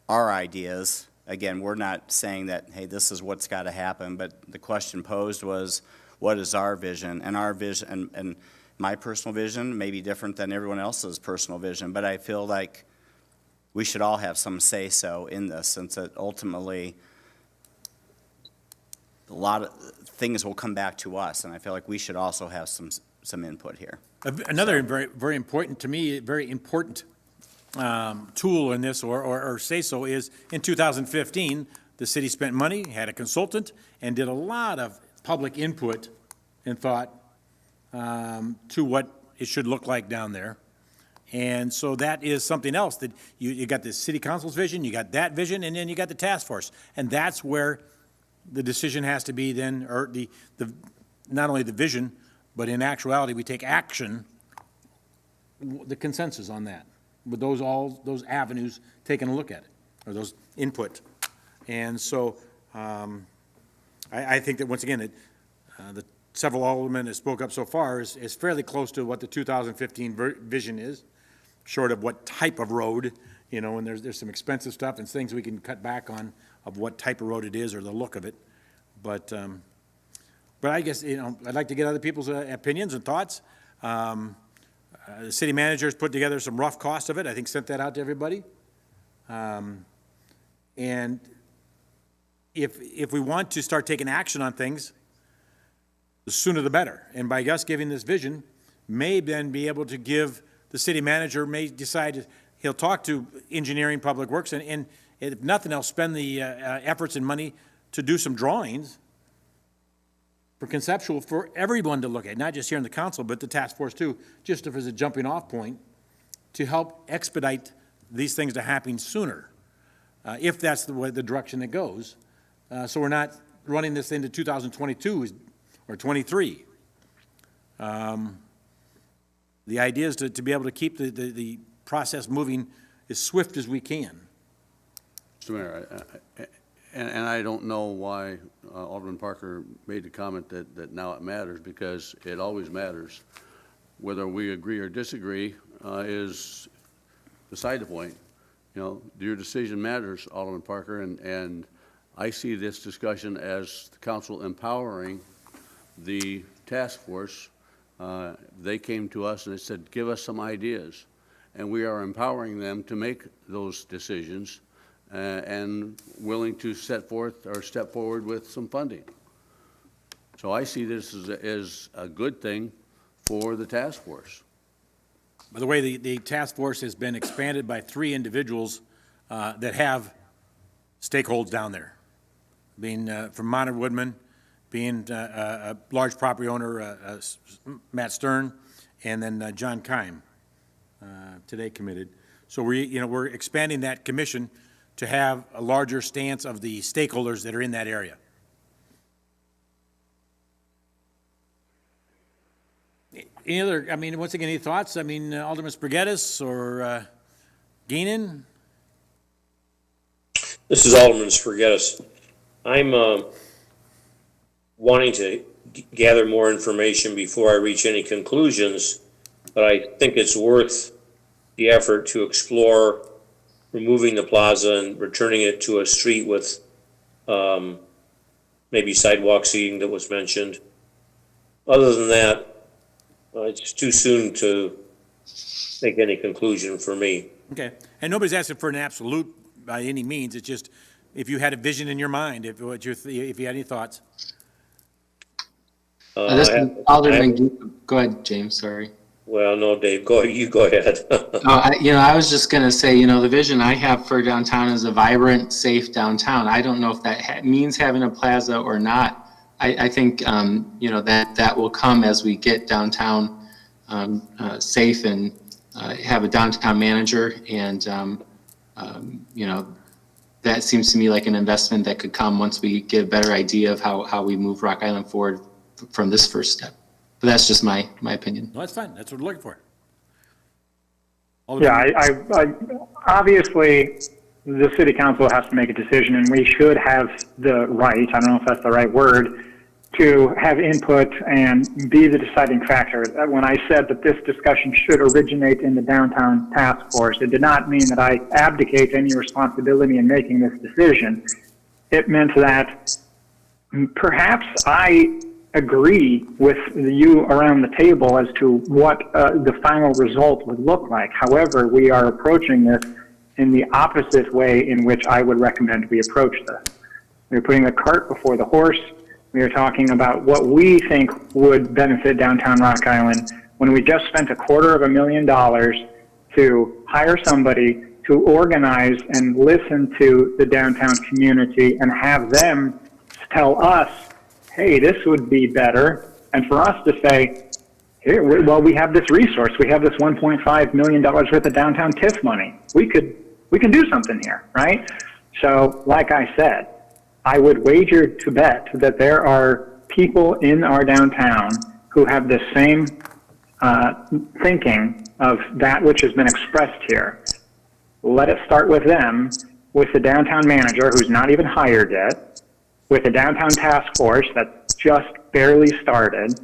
our ideas. Again, we're not saying that, hey, this is what's got to happen, but the question posed was, what is our vision? And our vision, and my personal vision may be different than everyone else's personal vision, but I feel like we should all have some say-so in this, since it ultimately, a lot of things will come back to us, and I feel like we should also have some input here.
Another very, very important, to me, very important tool in this, or say-so, is in 2015, the city spent money, had a consultant, and did a lot of public input and thought to what it should look like down there. And so that is something else, that you got the city council's vision, you got that vision, and then you got the task force. And that's where the decision has to be then, or the not only the vision, but in actuality, we take action, the consensus on that, with all those avenues, taking a look at it, or those input. And so I think that, once again, the several aldermen that spoke up so far is fairly close to what the 2015 vision is, short of what type of road, and there's some expensive stuff and things we can cut back on of what type of road it is or the look of it. But I guess, I'd like to get other people's opinions and thoughts. The city manager's put together some rough costs of it. I think sent that out to everybody. And if we want to start taking action on things, the sooner the better. And by us giving this vision, may then be able to give the city manager, may decide he'll talk to engineering, public works, and if nothing else, spend the efforts and money to do some drawings for conceptual, for everyone to look at, not just here in the council, but the task force too, just as a jumping off point to help expedite these things to happen sooner, if that's the direction it goes. So we're not running this into 2022 or 23. The idea is to be able to keep the process moving as swift as we can.
Mr. Mayor, and I don't know why Alderman Parker made the comment that now it matters, because it always matters. Whether we agree or disagree is beside the point. Your decision matters, Alderman Parker, and I see this discussion as the council empowering the task force. They came to us and they said, give us some ideas. And we are empowering them to make those decisions and willing to step forward with some funding. So I see this as a good thing for the task force.
By the way, the task force has been expanded by 3 individuals that have stakeholders down there, being from Monter Woodman, being a large property owner, Matt Stern, and then John Keim, today committed. So we're expanding that commission to have a larger stance of the stakeholders that are in that area. Any other, once again, any thoughts? Alderman Spargettis or Geenan?
This is Alderman Spargettis. I'm wanting to gather more information before I reach any conclusions, but I think it's worth the effort to explore removing the plaza and returning it to a street with maybe sidewalk seating that was mentioned. Other than that, it's too soon to make any conclusion for me.
Okay, and nobody's asking for an absolute by any means, it's just if you had a vision in your mind, if you had any thoughts.
This is Alderman, go ahead, James, sorry.
Well, no, Dave, you go ahead.
I was just going to say, the vision I have for downtown is a vibrant, safe downtown. I don't know if that means having a plaza or not. I think, that will come as we get downtown safe and have a downtown manager. And, that seems to me like an investment that could come once we get a better idea of how we move Rock Island forward from this first step. But that's just my opinion.
No, that's fine. That's what we're looking for.
Yeah, I obviously, the city council has to make a decision, and we should have the right, I don't know if that's the right word, to have input and be the deciding factor. When I said that this discussion should originate in the downtown task force, it did not mean that I abdicate any responsibility in making this decision. It meant that perhaps I agree with you around the table as to what the final result would look like. However, we are approaching this in the opposite way in which I would recommend we approach this. We're putting the cart before the horse. We are talking about what we think would benefit downtown Rock Island when we just spent $250,000 to hire somebody to organize and listen to the downtown community and have them tell us, hey, this would be better. And for us to say, here, well, we have this resource. We have this $1.5 million worth of downtown TIF money. We can do something here, right? So, like I said, I would wager to bet that there are people in our downtown who have the same thinking of that which has been expressed here. Let it start with them, with the downtown manager who's not even hired yet, with the downtown task force that just barely started.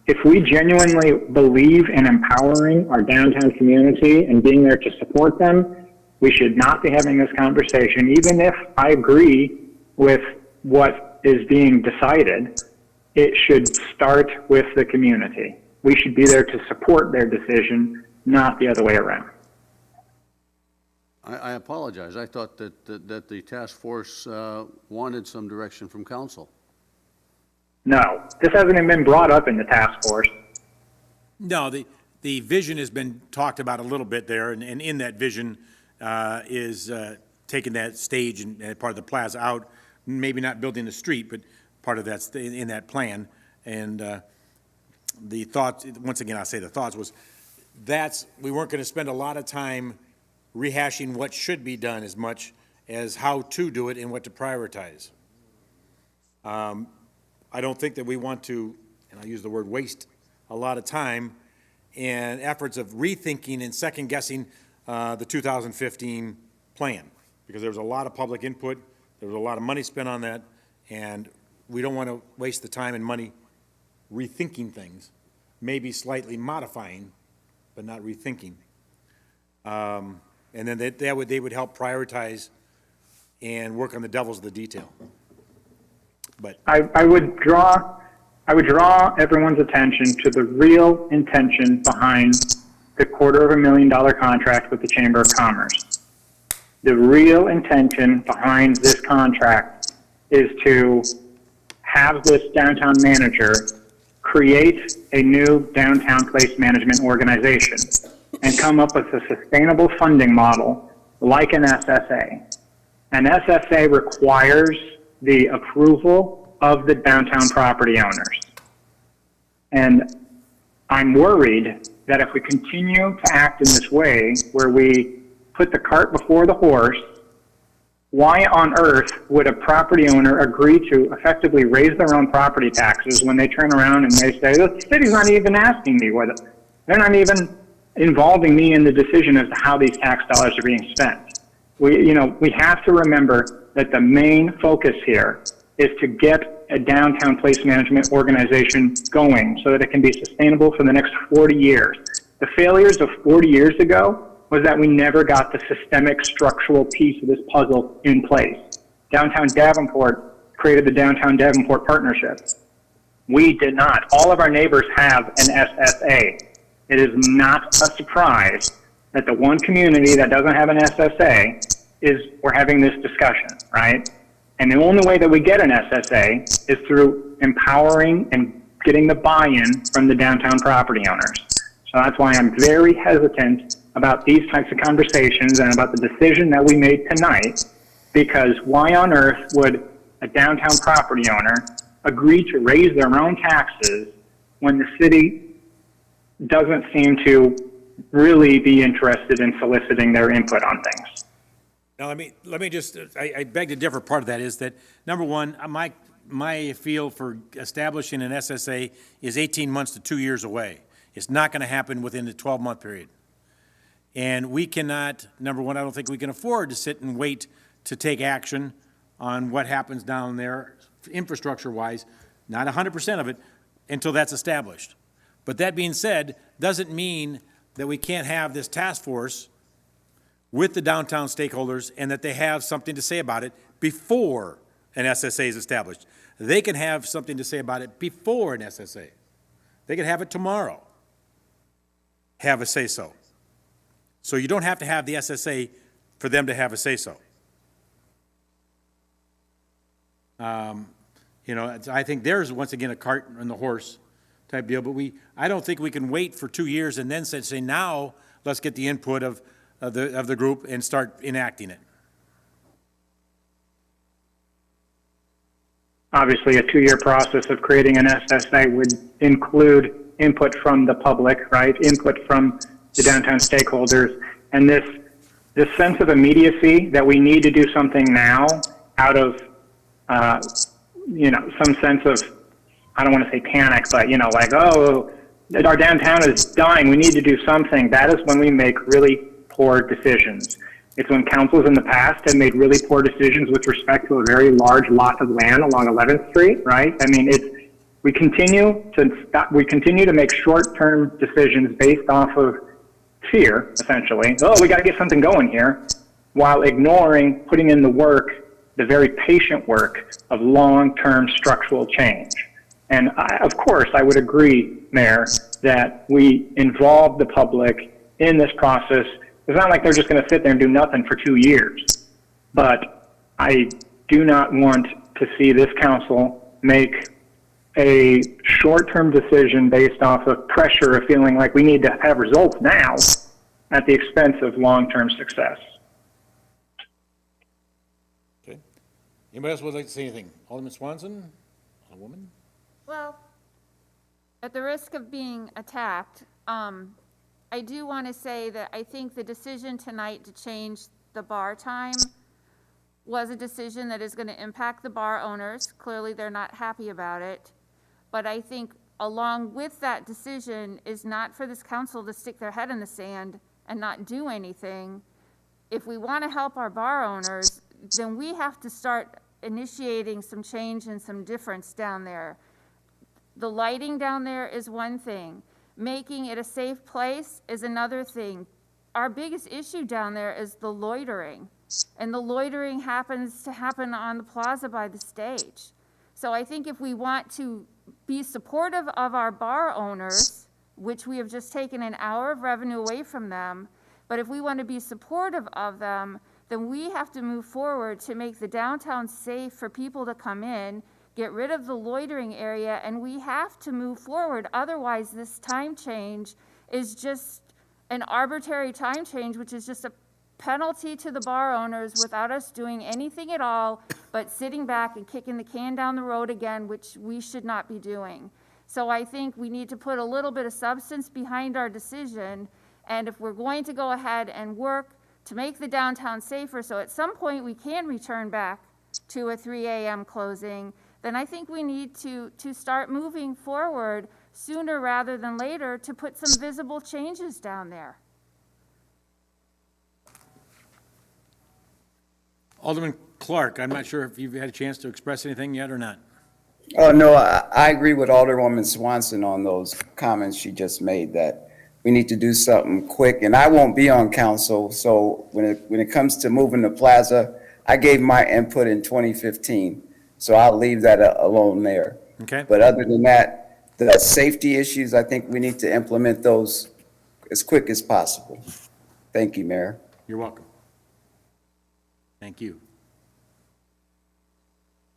If we genuinely believe in empowering our downtown community and being there to support them, we should not be having this conversation, even if I agree with what is being decided. It should start with the community. We should be there to support their decision, not the other way around.
I apologize. I thought that the task force wanted some direction from council.
No, this hasn't even been brought up in the task force.
No, the vision has been talked about a little bit there, and in that vision is taking that stage and part of the plaza out, maybe not building the street, but part of that's in that plan. And the thought, once again, I'll say the thoughts was we weren't going to spend a lot of time rehashing what should be done as much as how to do it and what to prioritize. I don't think that we want to, and I'll use the word waste, a lot of time and efforts of rethinking and second-guessing the 2015 plan, because there was a lot of public input, there was a lot of money spent on that, and we don't want to waste the time and money rethinking things, maybe slightly modifying, but not rethinking. And then they would help prioritize and work on the devils of the detail. But
I would draw everyone's attention to the real intention behind the $250,000 contract with the Chamber of Commerce. The real intention behind this contract is to have this downtown manager create a new downtown place management organization and come up with a sustainable funding model like an SSA. An SSA requires the approval of the downtown property owners. And I'm worried that if we continue to act in this way, where we put the cart before the horse, why on earth would a property owner agree to effectively raise their own property taxes when they turn around and they say, the city's not even asking me whether, they're not even involving me in the decision as to how these tax dollars are being spent. We have to remember that the main focus here is to get a downtown place management organization going so that it can be sustainable for the next 40 years. The failures of 40 years ago was that we never got the systemic structural piece of this puzzle in place. Downtown Davenport created the Downtown Davenport Partnership. We did not. All of our neighbors have an SSA. it is not a surprise that the one community that doesn't have an SSA we're having this discussion, right? And the only way that we get an SSA is through empowering and getting the buy-in from the downtown property owners. So that's why I'm very hesitant about these types of conversations and about the decision that we made tonight, because why on earth would a downtown property owner agree to raise their own taxes when the city doesn't seem to really be interested in soliciting their input on things?
Now, let me just, I beg to differ. Part of that is that, number one, my feel for establishing an SSA is 18 months to 2 years away. It's not going to happen within the 12-month period. And we cannot, number one, I don't think we can afford to sit and wait to take action on what happens down there, infrastructure-wise, not 100% of it, until that's established. But that being said, doesn't mean that we can't have this task force with the downtown stakeholders and that they have something to say about it before an SSA is established. They can have something to say about it before an SSA. They can have it tomorrow. Have a say-so. So you don't have to have the SSA for them to have a say-so. You know, I think there's, once again, a cart and the horse type deal, but I don't think we can wait for 2 years and then say now let's get the input of the group and start enacting it.
Obviously, a 2-year process of creating an SSA would include input from the public, right? Input from the downtown stakeholders, and this sense of immediacy that we need to do something now out of, some sense of, I don't want to say panic, but, like, oh, our downtown is dying, we need to do something. That is when we make really poor decisions. It's when councils in the past have made really poor decisions with respect to a very large lot of land along 11th Street, right? I mean, we continue to make short-term decisions based off of fear, essentially. Oh, we got to get something going here, while ignoring putting in the work, the very patient work of long-term structural change. And of course, I would agree, Mayor, that we involve the public in this process. It's not like they're just going to sit there and do nothing for 2 years. But I do not want to see this council make a short-term decision based off of pressure of feeling like we need to have results now at the expense of long-term success.
Okay. Anybody else would like to say anything? Alderman Swanson? A woman?
Well, at the risk of being attacked, I do want to say that I think the decision tonight to change the bar time was a decision that is going to impact the bar owners. Clearly, they're not happy about it. But I think along with that decision is not for this council to stick their head in the sand and not do anything. If we want to help our bar owners, then we have to start initiating some change and some difference down there. The lighting down there is one thing. Making it a safe place is another thing. Our biggest issue down there is the loitering. And the loitering happens to happen on the plaza by the stage. So I think if we want to be supportive of our bar owners, which we have just taken an hour of revenue away from them, but if we want to be supportive of them, then we have to move forward to make the downtown safe for people to come in, get rid of the loitering area, and we have to move forward. Otherwise, this time change is just an arbitrary time change, which is just a penalty to the bar owners without us doing anything at all but sitting back and kicking the can down the road again, which we should not be doing. So I think we need to put a little bit of substance behind our decision, and if we're going to go ahead and work to make the downtown safer, so at some point we can return back to a 3 a.m. closing, then I think we need to start moving forward sooner rather than later to put some visible changes down there.
Alderman Clark, I'm not sure if you've had a chance to express anything yet or not.
Oh, no, I agree with Alderwoman Swanson on those comments she just made, that we need to do something quick. And I won't be on council, so when it comes to moving the plaza, I gave my input in 2015, so I'll leave that alone there.
Okay.
But other than that, the safety issues, I think we need to implement those as quick as possible. Thank you, Mayor.
You're welcome. Thank you.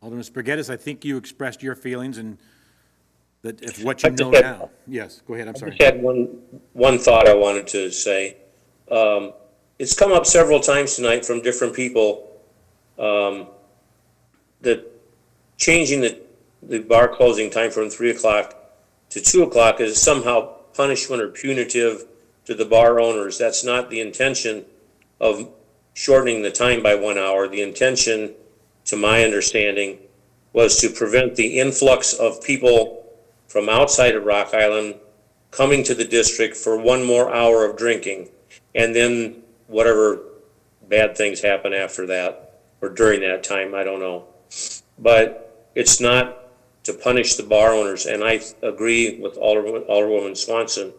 Alderman Spaghettis, I think you expressed your feelings and that if what you know now. Yes, go ahead, I'm
I
sorry.
just had one thought I wanted to say. It's come up several times tonight from different people, that changing the bar closing time from 3 o'clock to 2 o'clock is somehow punishment or punitive to the bar owners. That's not the intention of shortening the time by 1 hour. The intention, to my understanding, was to prevent the influx of people from outside of Rock Island coming to the district for one more hour of drinking, and then whatever bad things happen after that, or during that time, I don't know. But it's not to punish the bar owners, and I agree with Alderwoman Swanson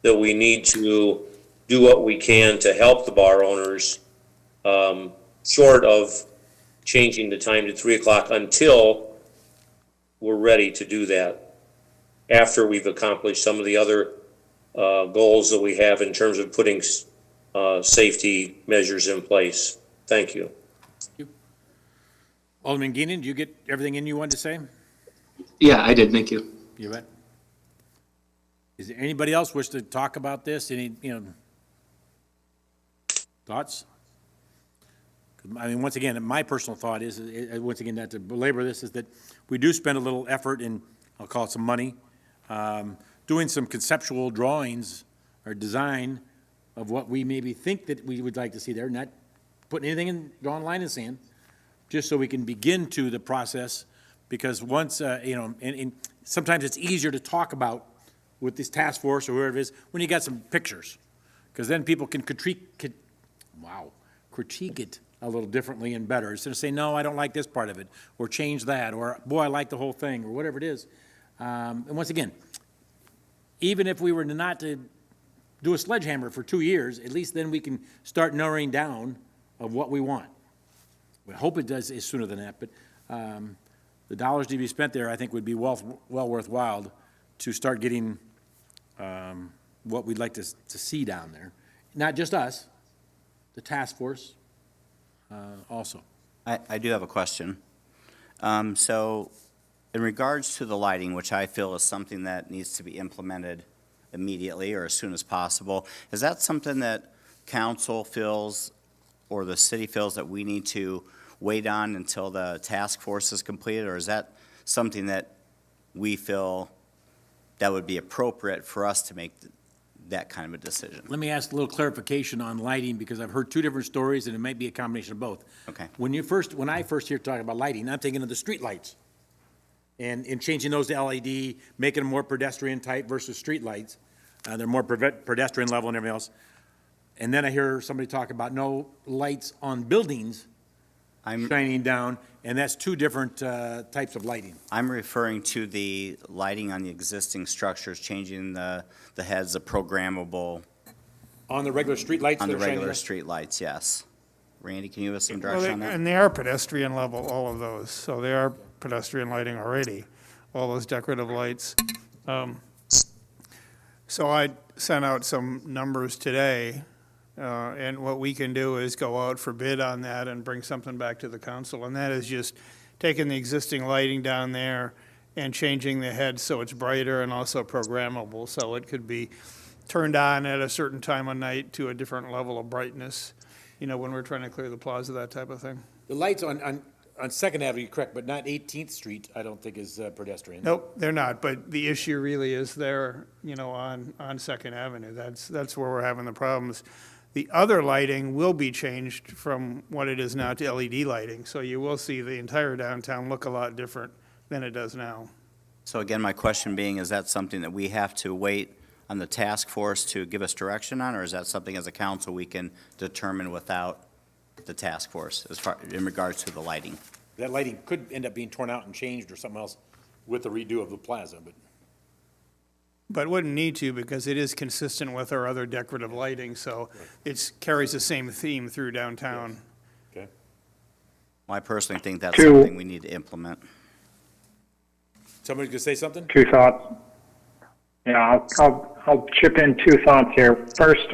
that we need to do what we can to help the bar owners, short of changing the time to 3 o'clock until we're ready to do that, after we've accomplished some of the other goals that we have in terms of putting safety measures in place. Thank you.
Alderman Geenan, did you get everything in you wanted to say?
Yeah, I did, thank you.
You bet. Is there anybody else wish to talk about this? Any, thoughts? I mean, once again, my personal thought is, once again, not to belabor this, is that we do spend a little effort and I'll call it some money, doing some conceptual drawings or design of what we maybe think that we would like to see there, not putting anything in, drawing a line in the sand, just so we can begin to the process, because once, and sometimes it's easier to talk about with this task force or whoever it is when you got some pictures, because then people can critique it a little differently and better, instead of saying, no, I don't like this part of it, or change that, or boy, I like the whole thing, or whatever it is. And once again, even if we were not to do a sledgehammer for 2 years, at least then we can start narrowing down of what we want. We hope it does is sooner than that, but the dollars to be spent there, I think, would be well worthwhile to start getting what we'd like to see down there. Not just us, the task force also.
I do have a question. So in regards to the lighting, which I feel is something that needs to be implemented immediately or as soon as possible, is that something that council feels or the city feels that we need to wait on until the task force is completed, or is that something that we feel that would be appropriate for us to make that kind of a decision?
Let me ask a little clarification on lighting, because I've heard two different stories, and it might be a combination of both.
Okay.
When I first hear talking about lighting, I'm thinking of the street lights and changing those to LED, making them more pedestrian type versus street lights. They're more pedestrian level and everything else. And then I hear somebody talk about no lights on buildings shining down, and that's two different types of lighting.
I'm referring to the lighting on the existing structures, changing the heads, the programmable.
On the regular street lights?
On the regular street lights, yes. Randy, can you give us some direction on that?
And they are pedestrian level, all of those, so they are pedestrian lighting already, all those decorative lights. So I sent out some numbers today, and what we can do is go out for bid on that and bring something back to the council, and that is just taking the existing lighting down there and changing the head so it's brighter and also programmable, so it could be turned on at a certain time of night to a different level of brightness, when we're trying to clear the plaza, that type of thing.
The lights on Second Avenue, you're correct, but not 18th Street, I don't think is pedestrian.
Nope, they're not, but the issue really is there, on Second Avenue. That's where we're having the problems. The other lighting will be changed from what it is now to LED lighting, so you will see the entire downtown look a lot different than it does now.
So again, my question being, is that something that we have to wait on the task force to give us direction on, or is that something as a council we can determine without the task force as far in regards to the lighting?
That lighting could end up being torn out and changed or something else with the redo of the plaza,
But wouldn't need to, because it is consistent with our other decorative lighting, so it carries the same theme through downtown.
Okay.
Well, I personally think that's something we need to implement.
Somebody could say something?
Two thoughts. Yeah, I'll chip in two thoughts here. First,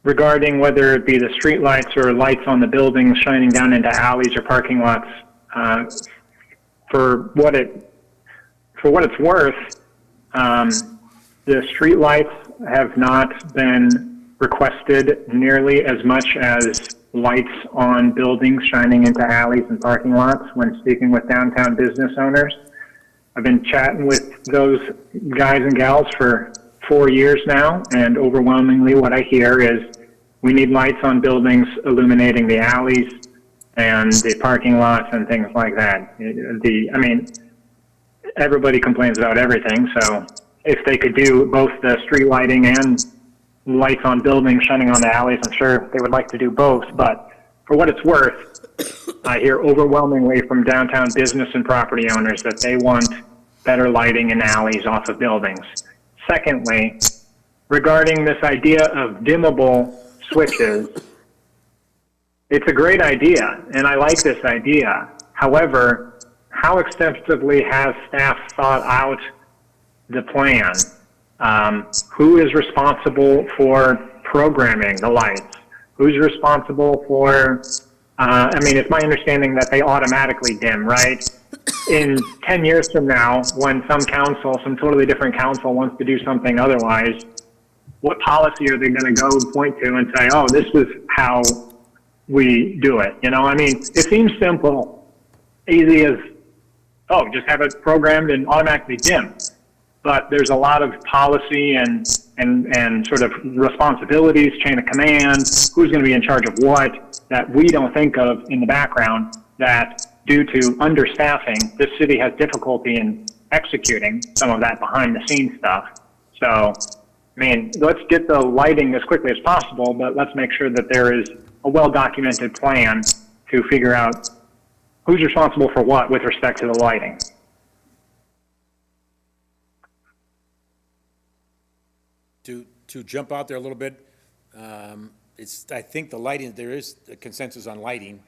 regarding whether it be the street lights or lights on the buildings shining down into alleys or parking lots, for what it's worth, the street lights have not been requested nearly as much as lights on buildings shining into alleys and parking lots when speaking with downtown business owners. I've been chatting with those guys and gals for 4 years now, and overwhelmingly what I hear is we need lights on buildings illuminating the alleys and the parking lots and things like that. Everybody complains about everything, so if they could do both the street lighting and lights on buildings shining on the alleys, I'm sure they would like to do both, but for what it's worth, I hear overwhelmingly from downtown business and property owners that they want better lighting in alleys off of buildings. Secondly, regarding this idea of dimmable switches, it's a great idea, and I like this idea. However, how extensively has staff thought out the plan? Who is responsible for programming the lights? Who's responsible for, it's my understanding that they automatically dim, right? In 10 years from now, when some totally different council wants to do something otherwise, what policy are they going to go point to and say, oh, this is how we do it? It seems simple, easy as, oh, just have it programmed and automatically dim. But there's a lot of policy and sort of responsibilities, chain of command, who's going to be in charge of what, that we don't think of in the background, that due to understaffing, this city has difficulty in executing some of that behind the scenes stuff. So, let's get the lighting as quickly as possible, but let's make sure that there is a well-documented plan to figure out who's responsible for what with respect to the lighting.
To jump out there a little bit, I think the lighting, there is a consensus on lighting,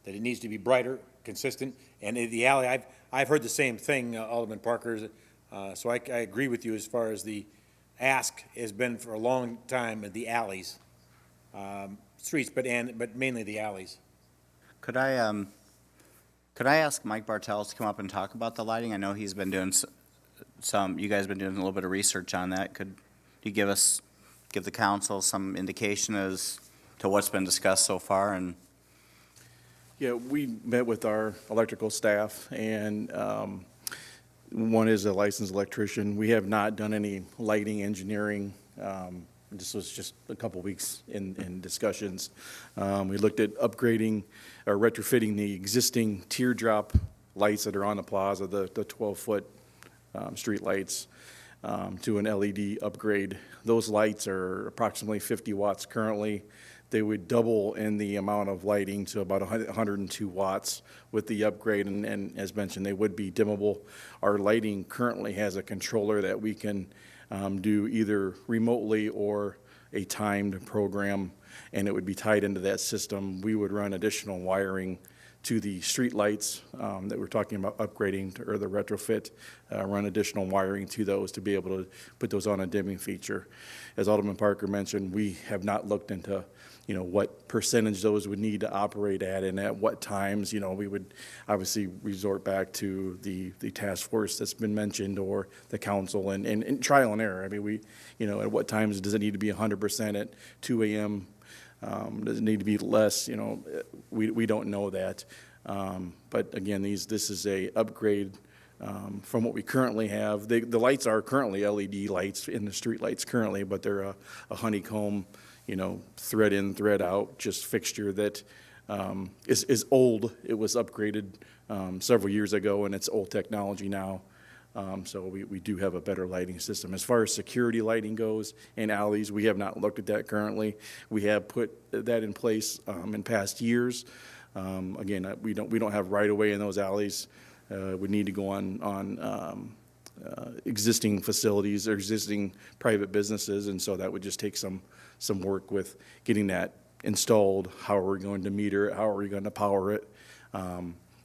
that it needs to be brighter, consistent, and in the alley, I've heard the same thing, Alderman Parker, so I agree with you as far as the ask has been for a long time in the alleys, streets, but mainly the alleys.
Could I ask Mike Bartels to come up and talk about the lighting? I know he's been doing you guys have been doing a little bit of research on that. Could you give the council some indication as to what's been discussed so far? And
yeah, we met with our electrical staff, and one is a licensed electrician. We have not done any lighting engineering. This was just a couple weeks in discussions. We looked at upgrading or retrofitting the existing teardrop lights that are on the plaza, the 12-foot street lights, to an LED upgrade. Those lights are approximately 50 watts currently. They would double in the amount of lighting to about 102 watts with the upgrade, and as mentioned, they would be dimmable. Our lighting currently has a controller that we can do either remotely or a timed program, and it would be tied into that system. We would run additional wiring to the street lights that we're talking about upgrading or the retrofit, run additional wiring to those to be able to put those on a dimming feature. As Alderman Parker mentioned, we have not looked into what percentage those would need to operate at and at what times. We would obviously resort back to the task force that's been mentioned or the council and trial and error. At what times does it need to be 100% at 2 a.m.? Does it need to be less? We don't know that. But again, this is a upgrade from what we currently have. The lights are currently LED lights in the street lights currently, but they're a honeycomb, thread in, thread out, just fixture that is old. It was upgraded several years ago, and it's old technology now. So we do have a better lighting system. As far as security lighting goes in alleys, we have not looked at that currently. We have put that in place in past years. Again, we don't have right of way in those alleys. We need to go on existing facilities or existing private businesses, and so that would just take some work with getting that installed. How are we going to meter it? How are we going to power it?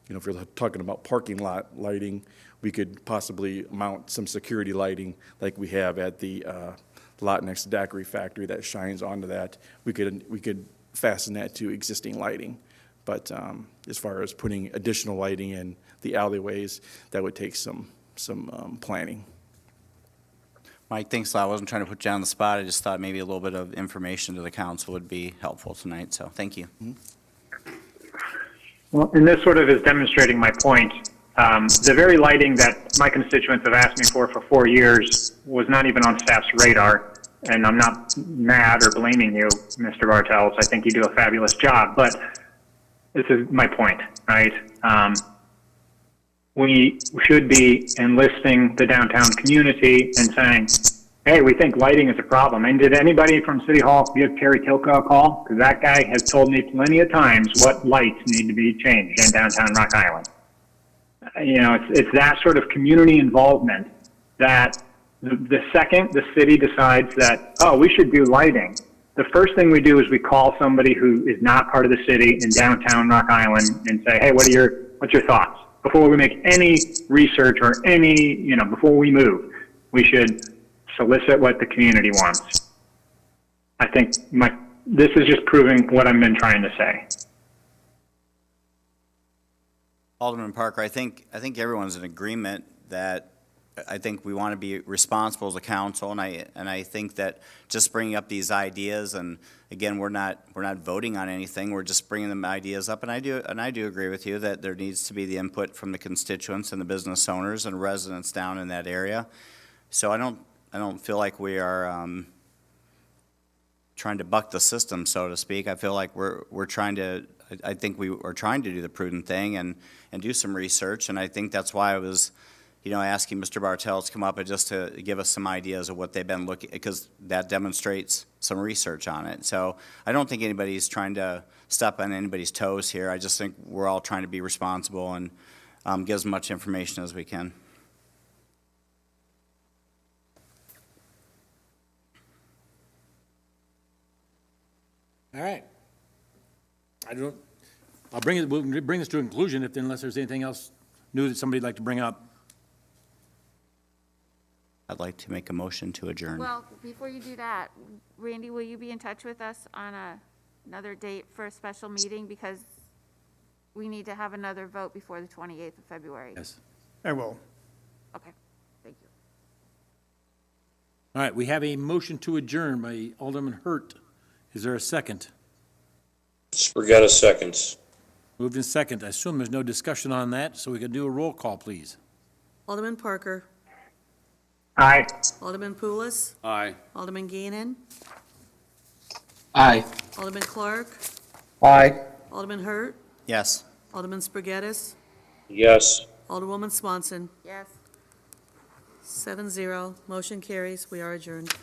if you're talking about parking lot lighting, we could possibly mount some security lighting like we have at the lot next to Daiquiri Factory that shines onto that. We could fasten that to existing lighting. But as far as putting additional lighting in the alleyways, that would take some planning.
Mike, thanks a lot. I wasn't trying to put you on the spot. I just thought maybe a little bit of information to the council would be helpful tonight, so thank you.
Well, and this sort of is demonstrating my point. The very lighting that my constituents have asked me for 4 years was not even on staff's radar. And I'm not mad or blaming you, Mr. Bartels. I think you do a fabulous job. But this is my point, right? We should be enlisting the downtown community and saying, hey, we think lighting is a problem. And did anybody from City Hall give Terry Tilka a call? Because that guy has told me plenty of times what lights need to be changed in downtown Rock Island. It's that sort of community involvement that the second the city decides that, oh, we should do lighting, the first thing we do is we call somebody who is not part of the city in downtown Rock Island and say, hey, what's your thoughts? Before we make any research or before we move, we should solicit what the community wants. I think this is just proving what I've been trying to say.
Alderman Parker, I think everyone's in agreement that I think we want to be responsible as a council, and I think that just bringing up these ideas, and again, we're not voting on anything. We're just bringing them ideas up, and I do agree with you that there needs to be the input from the constituents and the business owners and residents down in that area. So I don't feel like we are trying to buck the system, so to speak. I feel like we're trying to. I think we are trying to do the prudent thing and do some research, and I think that's why I was, asking Mr. Bartels to come up and just to give us some ideas of what they've been looking, because that demonstrates some research on it. So I don't think anybody's trying to step on anybody's toes here. I just think we're all trying to be responsible and give as much information as we can.
All right. We'll bring this to a conclusion unless there's anything else new that somebody'd like to bring up.
I'd like to make a motion to adjourn.
Well, before you do that, Randy, will you be in touch with us on another date for a special meeting? Because we need to have another vote before the 28th of February.
Yes.
I will.
Okay, thank you.
All right, we have a motion to adjourn by Alderman Hurt. Is there a second?
Spagetta seconds.
Moved in second. I assume there's no discussion on that, so we can do a roll call, please.
Alderman Parker.
Aye.
Alderman Poulos.
Aye.
Alderman Geenan.
Aye.
Alderman Clark.
Aye.
Alderman Hurt.
Yes.
Alderman Spaghettis.
Yes.
Alderwoman Swanson.
Yes.
7-0. Motion carries. We are adjourned.